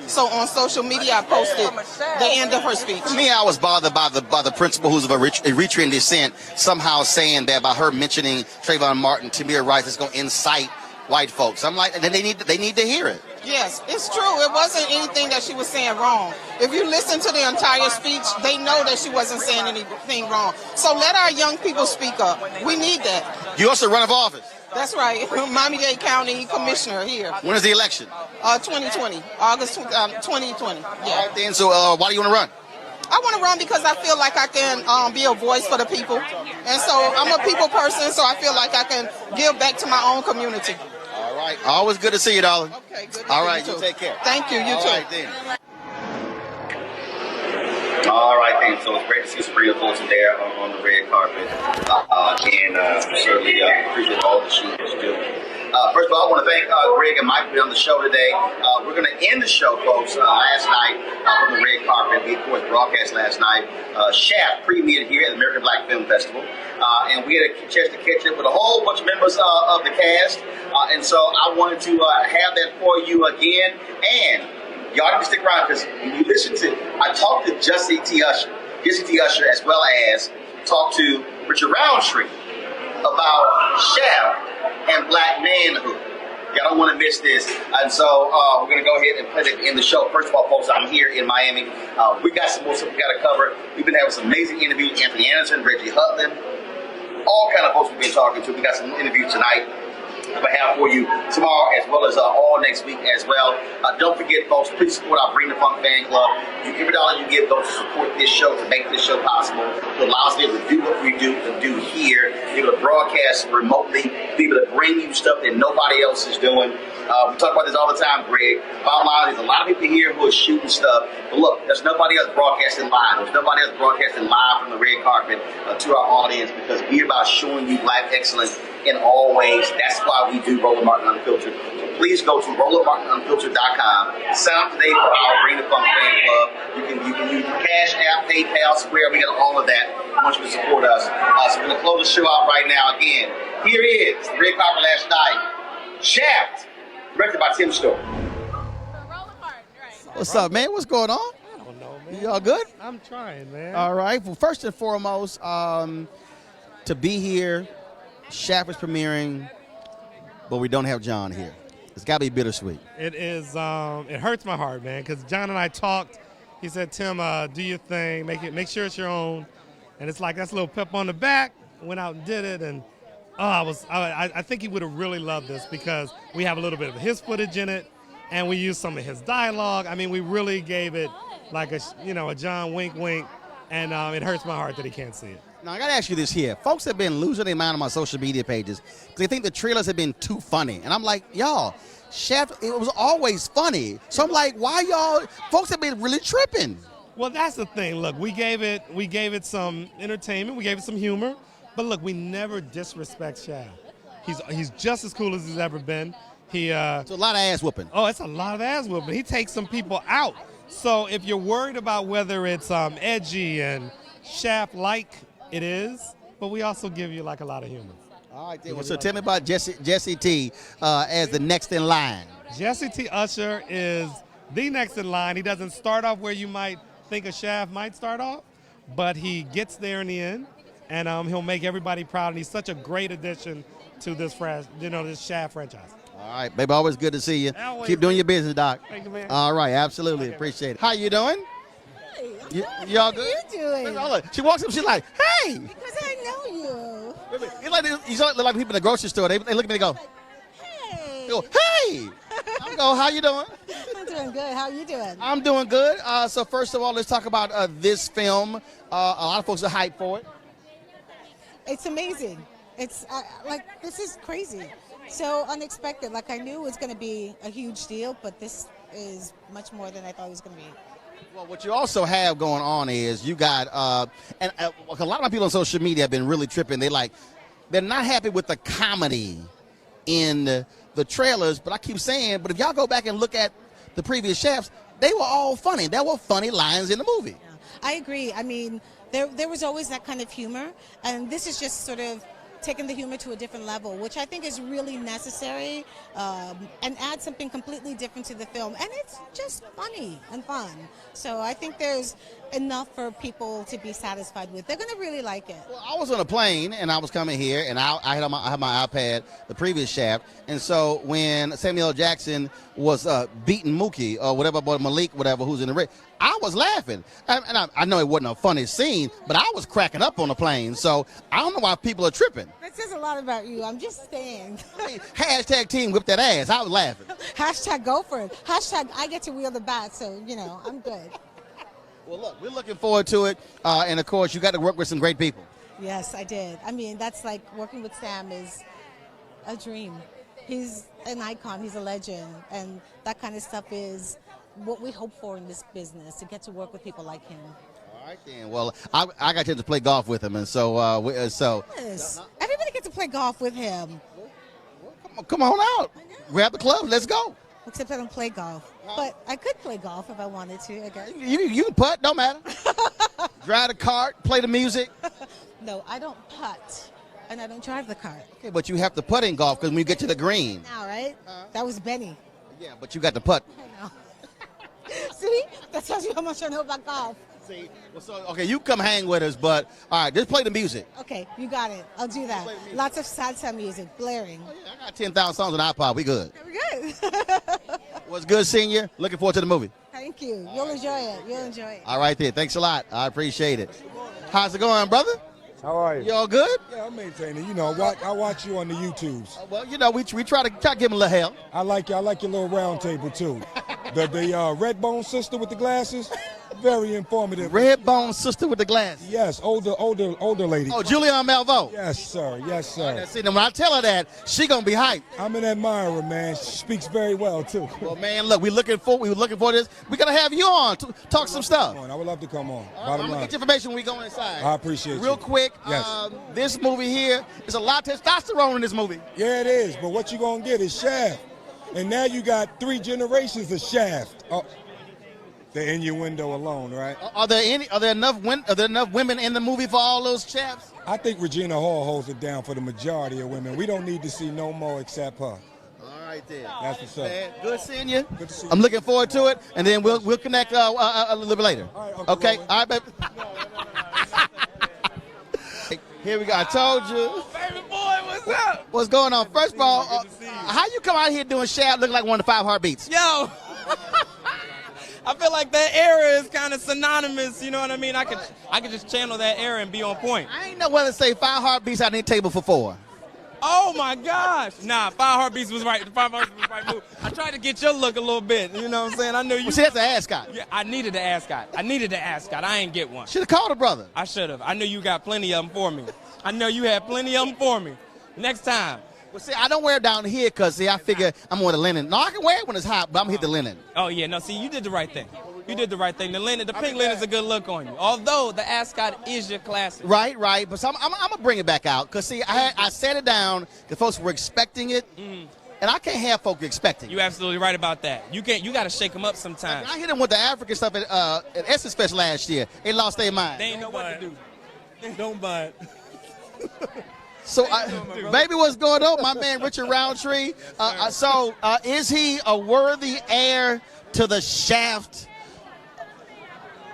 So on social media, I posted the end of her speech. For me, I was bothered by the principal, who's of Eritrean descent, somehow saying that by her mentioning Trayvon Martin, Tamir Rice is going to incite white folks. I'm like, they need to hear it. Yes, it's true. It wasn't anything that she was saying wrong. If you listen to the entire speech, they know that she wasn't saying anything wrong. So let our young people speak up. We need that. You also run for office. That's right. Miami-Dade County Commissioner here. When is the election? 2020. August 2020. Yeah. All right, then, so why do you want to run? I want to run because I feel like I can be a voice for the people. And so I'm a people person, so I feel like I can give back to my own community. All right. Always good to see you, darling. Okay, good. All right, you take care. Thank you. You too. All right, then. All right, then. So it's great to see Sybrina Fulton there on the red carpet. And certainly appreciate all that she's doing. First of all, I want to thank Greg and Mike for being on the show today. We're going to end the show, folks, last night from the red carpet. We, of course, broadcast last night. Shaft premiered here at the American Black Film Festival. And we had a chance to catch up with a whole bunch of members of the cast. And so I wanted to have that for you again. And y'all need to stick around because when you listen to, I talked to Jesse T. Usher, as well as talked to Richard Roundtree about Shaft and black manhood. Y'all don't want to miss this. And so we're going to go ahead and play it in the show. First of all, folks, I'm here in Miami. We got some more stuff we got to cover. We've been having some amazing interviews. Anthony Anderson, Reggie Hutland, all kind of folks we've been talking to. We got some interviews tonight we have for you tomorrow, as well as all next week as well. Don't forget, folks, please support our Bring the Funk fan club. Every dollar you give goes to support this show, to make this show possible, to allow us to be able to do what we do here, be able to broadcast remotely, be able to bring you stuff that nobody else is doing. We talk about this all the time, Greg. Bottom line, there's a lot of people here who are shooting stuff. But look, there's nobody else broadcasting live. There's nobody else broadcasting live from the red carpet to our audience, because we're about showing you black excellence in all ways. That's why we do Roland Martin Unfiltered. So please go to RolandMartinUnfiltered.com. Sign up today for our Bring the Funk fan club. You can use Cash App, PayPal, Square. We got all of that once you support us. So we're going to close the show out right now. Again, here is the red carpet last night. Shaft, directed by Tim Story. What's up, man? What's going on? I don't know, man. You all good? I'm trying, man. All right. Well, first and foremost, to be here, Shaft is premiering, but we don't have John here. It's got to be bittersweet. It is. It hurts my heart, man, because John and I talked. He said, "Tim, do your thing. Make sure it's your own." And it's like, that's a little pep on the back. Went out and did it, and I think he would have really loved this, because we have a little bit of his footage in it, and we used some of his dialogue. I mean, we really gave it like a John wink wink, and it hurts my heart that he can't see it. Now, I got to ask you this here. Folks have been losing their mind on my social media pages because they think the trailers have been too funny. And I'm like, y'all, Shaft, it was always funny. So I'm like, why y'all, folks have been really tripping. Well, that's the thing. Look, we gave it some entertainment. We gave it some humor. But look, we never disrespect Shaft. He's just as cool as he's ever been. It's a lot of ass whooping. Oh, it's a lot of ass whooping. He takes some people out. So if you're worried about whether it's edgy and Shaft-like, it is, but we also give you like a lot of humor. All right, then. So tell me about Jesse T as the next in line. Jesse T. Usher is the next in line. He doesn't start off where you might think a Shaft might start off, but he gets there in the end, and he'll make everybody proud. And he's such a great addition to this Shaft franchise. All right, baby, always good to see you. Always. Keep doing your business, Doc. Thank you, man. All right, absolutely. Okay. Appreciate it. How you doing? Y'all good? How you doing? She walks up, she's like, hey. Because I know you. It's like you look like people in the grocery store. They look at me and go, Hey. they go, hey. I'm go, how you doing? I'm doing good. How are you doing? I'm doing good. So first of all, let's talk about this film. A lot of folks are hyped for it. It's amazing. It's like, this is crazy. So unexpected. Like, I knew it was going to be a huge deal, but this is much more than I thought it was going to be. Well, what you also have going on is you got, and a lot of my people on social media have been really tripping. They're not happy with the comedy in the trailers, but I keep saying, but if y'all go back and look at the previous chefs, they were all funny. There were funny lines in the movie. Yeah, I agree. I mean, there was always that kind of humor, and this is just sort of taking the humor to a different level, which I think is really necessary, and add something completely different to the film. And it's just funny and fun. So I think there's enough for people to be satisfied with. They're going to really like it. Well, I was on a plane, and I was coming here, and I had my iPad, the previous shaft, and so when Samuel L. Jackson was beating Mookie, or whatever, boy Malik, whatever, who's in the ring, I was laughing. And I know it wasn't a funny scene, but I was cracking up on the plane, so I don't know why people are tripping. That says a lot about you. I'm just saying. Hashtag team whip that ass. I was laughing. Hashtag go for it. Hashtag I get to wheel the bat, so, I'm good. Well, look, we're looking forward to it, and of course, you got to work with some great people. Yes, I did. I mean, that's like working with Sam is a dream. He's an icon. He's a legend, and that kind of stuff is what we hope for in this business, to get to work with people like him. All right, then. Well, I got a chance to play golf with him, and so Yes. Everybody gets to play golf with him. Come on out. Grab the club. Let's go. Except I don't play golf. But I could play golf if I wanted to, I guess. You can putt. Don't matter. Drive the cart. Play the music. No, I don't putt, and I don't drive the cart. Okay, but you have to putt in golf because when you get to the green. Now, right? That was Benny. Yeah, but you got to putt. I know. See? That tells you how much I know about golf. See? Well, so, okay, you come hang with us, but, all right, just play the music. Okay, you got it. I'll do that. Lots of salsa music, blaring. Oh, yeah, I got 10,000 songs on iPod. We good. We're good. What's good, senior? Looking forward to the movie. Thank you. You'll enjoy it. You'll enjoy it. All right, then. Thanks a lot. I appreciate it. How's it going, brother? How are you? You all good? Yeah, I'm maintaining. I watch you on the YouTubes. Well, we try to give him a little help. I like your little round table too. The red bone sister with the glasses, very informative. Red bone sister with the glasses. Yes, older lady. Oh, Julianne Malveaux. Yes, sir. Yes, sir. See, when I tell her that, she gonna be hyped. I'm an admirer, man. She speaks very well too. Well, man, look, we were looking for this. We gotta have you on to talk some stuff. I would love to come on. I'm gonna get your information when we go inside. I appreciate Real you. quick, Yes. this movie here is a lot of testosterone in this movie. Yeah, it is. But what you gonna get is Shaft, and now you got 3 generations of Shaft. Oh, the innuendo alone, right? Are there enough women in the movie for all those chaps? I think Regina Hall holds it down for the majority of women. We don't need to see no more except her. All right, then. That's what's up. Man, good seeing you. Good to see you. I'm looking forward to it, and then we'll connect a little bit later. All right, Okay? Roland. All right, baby. Here we go. I told you. Baby boy, what's up? What's going on? First of all, how you come out here doing Shaft looking like one of the 5 heartbeats? Yo. I feel like that era is kind of synonymous, you know what I mean? I could just channel that era and be on point. I ain't know whether to say 5 heartbeats out in the table for 4. Oh my gosh. Nah, 5 Heartbeats was right. The 5 Heartbeats was right move. I tried to get your look a little bit, you know what I'm saying? I knew you. Well, see, that's an ascot. Yeah, I needed the ascot. I ain't get one. Should have called a brother. I should have. I knew you got plenty of them for me. I know you had plenty of them for me. Next time. Well, see, I don't wear it down here because, see, I figure I'm on the linen. No, I can wear it when it's hot, but I'm going to hit the linen. Oh, yeah. No, see, you did the right thing. You did the right thing. The pink linen's a good look on you. Although the ascot is your classic. Right. But so I'm going to bring it back out because, see, I set it down because folks were expecting it, and I can't have folks expecting it. You're absolutely right about that. You got to shake them up sometimes. I hit them with the African stuff at Essence Fest last year. They lost their mind. They ain't know what to do. Don't buy it. So, baby, what's going on, my man Richard Roundtree? Is he a worthy heir to the Shaft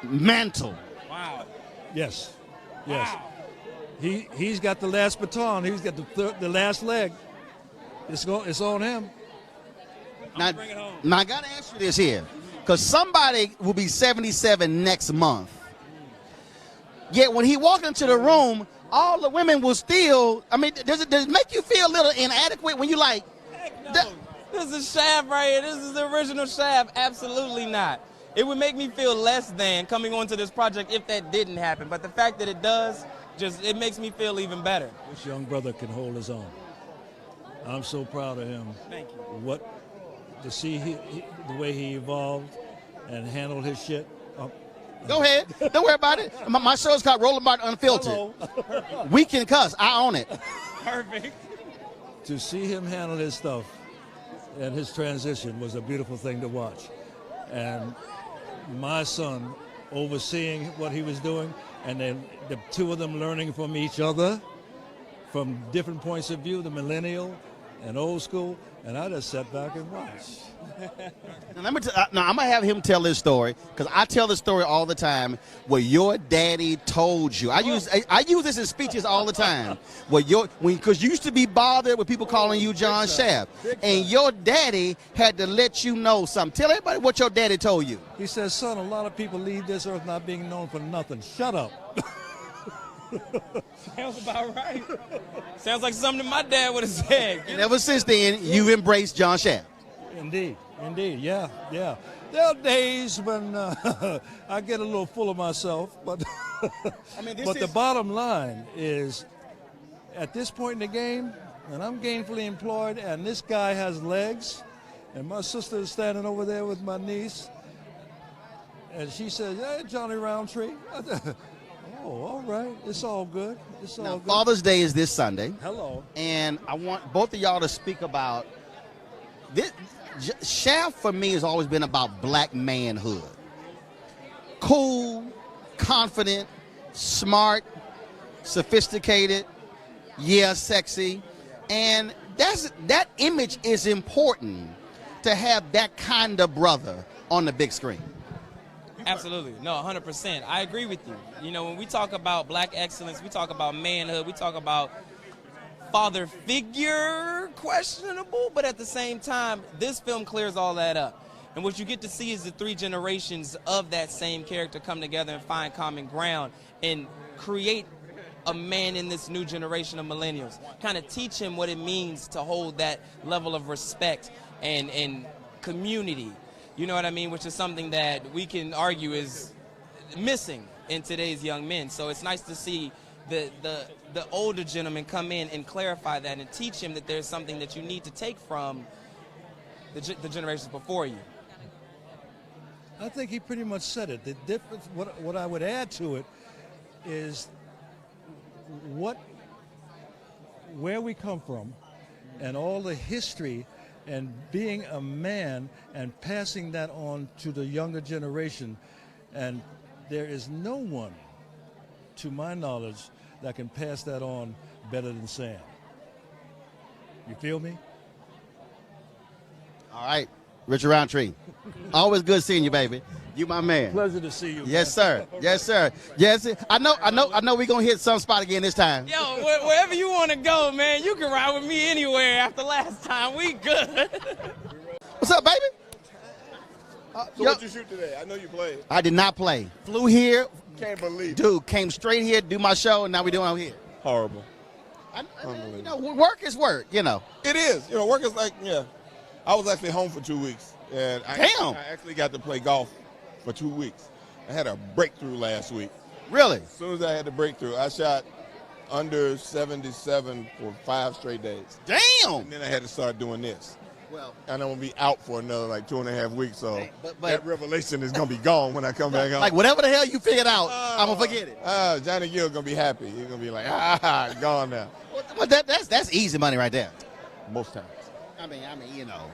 mantle? Wow. Yes. Wow. He's got the last baton. He's got the last leg. It's on him. Now, bring it home. now, I got to ask you this here, because somebody will be 77 next month. Yet when he walked into the room, all the women will still, I mean, does it make you feel a little inadequate when you like, Heck no. This is Shaft right here. This is the original Shaft. Absolutely not. It would make me feel less than coming onto this project if that didn't happen. But the fact that it does, it makes me feel even better. This young brother can hold his own. I'm so proud of him. Thank you. To see the way he evolved and handled his shit. Go ahead. Don't worry about it. My show's called Roland Martin Unfiltered. We can cuss. I own it. Perfect. To see him handle his stuff and his transition was a beautiful thing to watch. And my son overseeing what he was doing, and then the two of them learning from each other from different points of view, the millennial and old school, and I just sat back and watched. Now, I'm going to have him tell this story, because I tell this story all the time, where your daddy told you. I use this in speeches all the time. Because you used to be bothered with people calling you John Shaft, and your daddy had to let you know something. Tell everybody what your daddy told you. He says, son, a lot of people leave this earth not being known for nothing. Shut up. Sounds about right. Sounds like something my dad would have said. And ever since then, you've embraced John Shaft. Indeed, yeah. There are days when I get a little full of myself, but the bottom line is, at this point in the game, and I'm gainfully employed, and this guy has legs, and my sister is standing over there with my niece, and she says, "Hey, Johnny Roundtree." Oh, all right. It's all good. Good. Father's Day is this Sunday. Hello. And I want both of y'all to speak about this. Shaft for me has always been about black manhood. Cool, confident, smart, sophisticated, sexy. And that image is important to have that kind of brother on the big screen. Absolutely. No, 100%. I agree with you. You know, when we talk about black excellence, we talk about manhood, we talk about father figure, questionable, but at the same time, this film clears all that up. And what you get to see is the three generations of that same character come together and find common ground and create a man in this new generation of millennials. Kind of teach him what it means to hold that level of respect and community. You know what I mean? Which is something that we can argue is missing in today's young men. So it's nice to see the older gentlemen come in and clarify that and teach him that there's something that you need to take from the generations before you. I think he pretty much said it. The difference, what I would add to it is where we come from and all the history and being a man and passing that on to the younger generation. And there is no one, to my knowledge, that can pass that on better than Sam. You feel me? All right, Richard Roundtree. Always good seeing you, baby. You my man. Pleasure to see you. Yes, sir. Yes, sir. Yes, I know we're going to hit some spot again this time. Yo, wherever you want to go, man, you can ride with me anywhere after last time. We good. What's up, baby? So what you shoot today? I know you played. I did not play. Flew here. Can't believe it. Dude, came straight here to do my show, and now we're doing it out here. Horrible. You know, work is work, you know. It is. You know, work is like, I was actually home for 2 weeks. And I actually got to play golf for 2 weeks. I had a breakthrough last week. Really? As soon as I had the breakthrough, I shot under 77 for 5 straight days. Damn! And then I had to start doing this. Well, and I'm going to be out for another 2.5 weeks, so that revelation is going to be gone when I come back home. Like whatever the hell you figured out, I'm going to forget it. Johnny Gill's going to be happy. He's going to be like, gone now. Well, that's easy money right there. Most times. I mean, you know.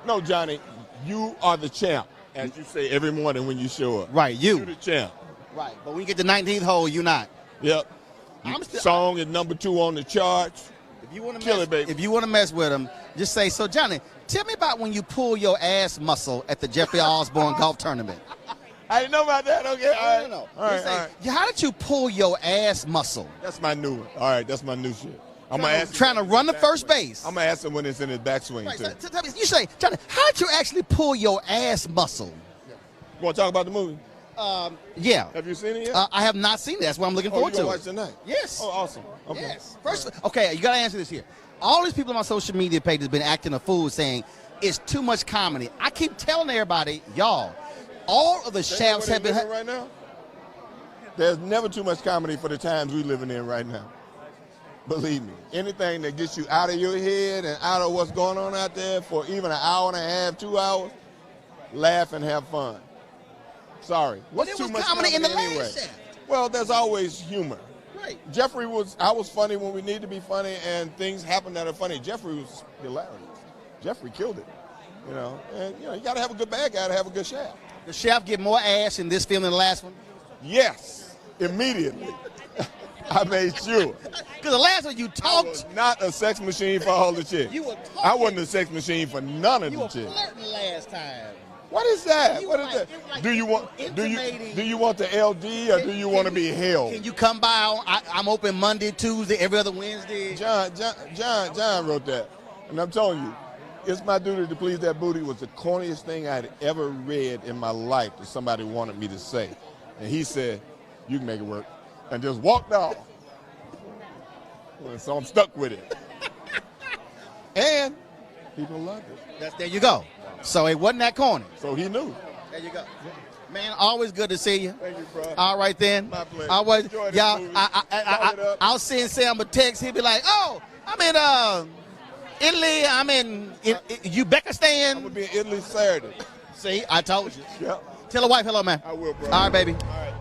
No, Johnny. You are the champ, as you say every morning when you show up. Right, You're the champ. Right, but when you get the 19th hole, you're not. Yep. Song is number 2 on the charts. If you want to kill it, baby. If you want to mess with him, just say, so Johnny, tell me about when you pull your ass muscle at the Jeffrey Osborne golf tournament. I didn't know about that. Okay, all right. No. All right. How did you pull your ass muscle? That's my new one. All right, that's my new shit. I'm gonna ask trying to run the first base. I'm gonna ask him when it's in his backswing too. You say, Johnny, how did you actually pull your ass muscle? You want to talk about the movie? Yeah. Have you seen it yet? I have not seen it. That's what I'm looking Oh, forward you to. gonna watch tonight? Yes. Oh, awesome. Okay. Yes. First, okay, you got to answer this here. All these people on my social media page have been acting a fool saying it's too much comedy. I keep telling everybody, y'all, all of the shafts have been... right now? There's never too much comedy for the times we're living in right now. Believe me. Anything that gets you out of your head and out of what's going on out there for even an hour and a half, 2 hours, laugh and have fun. Sorry. What's too much comedy in the anyway? last shaft. Well, there's always humor. Right. I was funny when we need to be funny, and things happen that are funny. Jeffrey was hilarious. Jeffrey killed it, and you got to have a good bad guy to have a good shaft. The shaft get more ass in this film than the last one? Yes, immediately. I made sure. Because the last one you talked. I was not a sex machine for all the chicks. You were talking. I wasn't a sex machine for none of the chicks. You were flirting last time. What is that? You What were is like- that? it was like Do you want intimating. do you want the LD or do you want to be held? Can you come by? I'm open Monday, Tuesday, every other Wednesday. John wrote that, and I'm telling you, it's my duty to please that booty was the corniest thing I'd ever read in my life that somebody wanted me to say, and he said, "You can make it work," and just walked off. So I'm stuck with it, and people loved it. There you go. So it wasn't that corny. So he knew. There you go. Man, always good to see you. Thank you, bro. All right then. My pleasure. Always, Enjoy this y'all. movie. I'll send Sam a text. He'll be like, "Oh, I'm in Italy. I'm in Uzbekistan. I'm gonna be in Italy Saturday." See, I told you. Yep. Tell the wife hello, man. I will, bro. All right, baby. All right.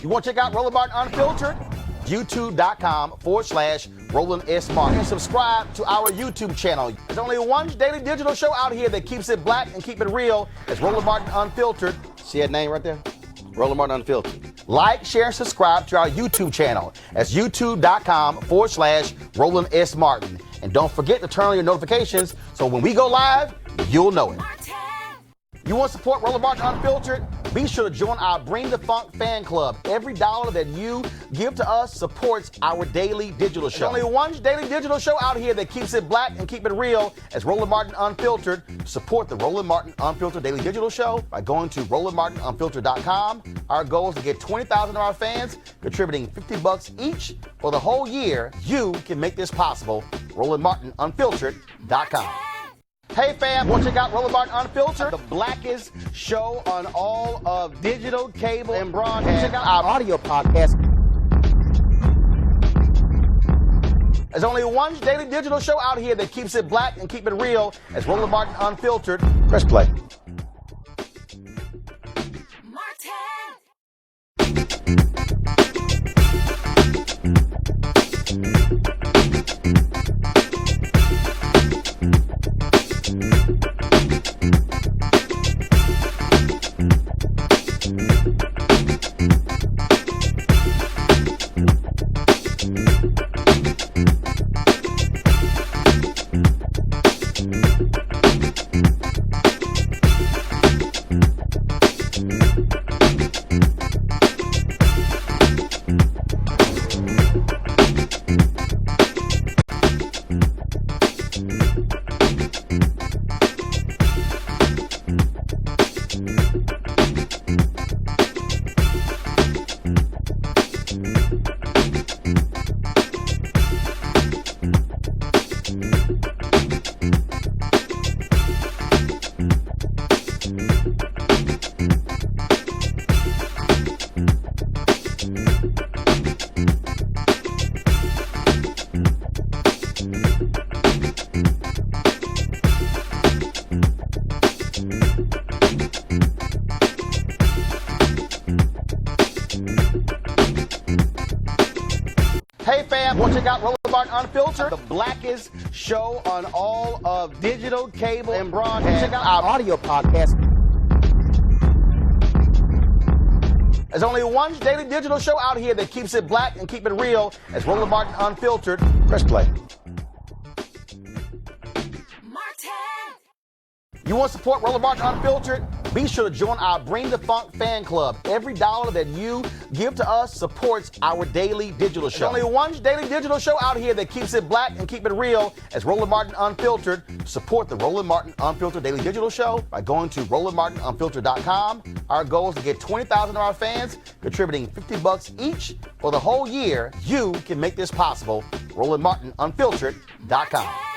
You want to check out Roland Martin Unfiltered? YouTube.com/Roland S. Martin. And subscribe to our YouTube channel. There's only one daily digital show out here that keeps it black and keep it real. It's Roland Martin Unfiltered. See that name right there? Roland Martin Unfiltered. Like, share, and subscribe to our YouTube channel. That's YouTube.com/Roland S. Martin. And don't forget to turn on your notifications so when we go live, you'll know it. You want to support Roland Martin Unfiltered? Be sure to join our Bring the Funk fan club. Every dollar that you give to us supports our daily digital show. There's only one daily digital show out here that keeps it black and keep it real. It's Roland Martin Unfiltered. Support the Roland Martin Unfiltered daily digital show by going to RolandMartinUnfiltered.com. Our goal is to get 20,000 of our fans contributing $50 each for the whole year. You can make this possible. RolandMartinUnfiltered.com. Hey fam, want to check out Roland Martin Unfiltered? The blackest show on all of digital, cable, and broadcast. Check out our audio podcast. There's only one daily digital show out here that keeps it black and keep it real. It's Roland Martin Unfiltered. Press play. Martin. check out Roland Martin Unfiltered, the blackest show on all of digital, cable, and broadcast. Check out our audio podcast. There's only one daily digital show out here that keeps it black and keep it real. It's Roland Martin Unfiltered. Press play. You want to support Roland Martin Unfiltered? Be sure to join our Bring the Funk fan club. Every dollar that you give to us supports our daily digital show. There's only one daily digital show out here that keeps it black and keep it real. It's Roland Martin Unfiltered. Support the Roland Martin Unfiltered daily digital show by going to RolandMartinUnfiltered.com. Our goal is to get 20,000 of our fans contributing $50 each for the whole year. You can make this possible. RolandMartinUnfiltered.com.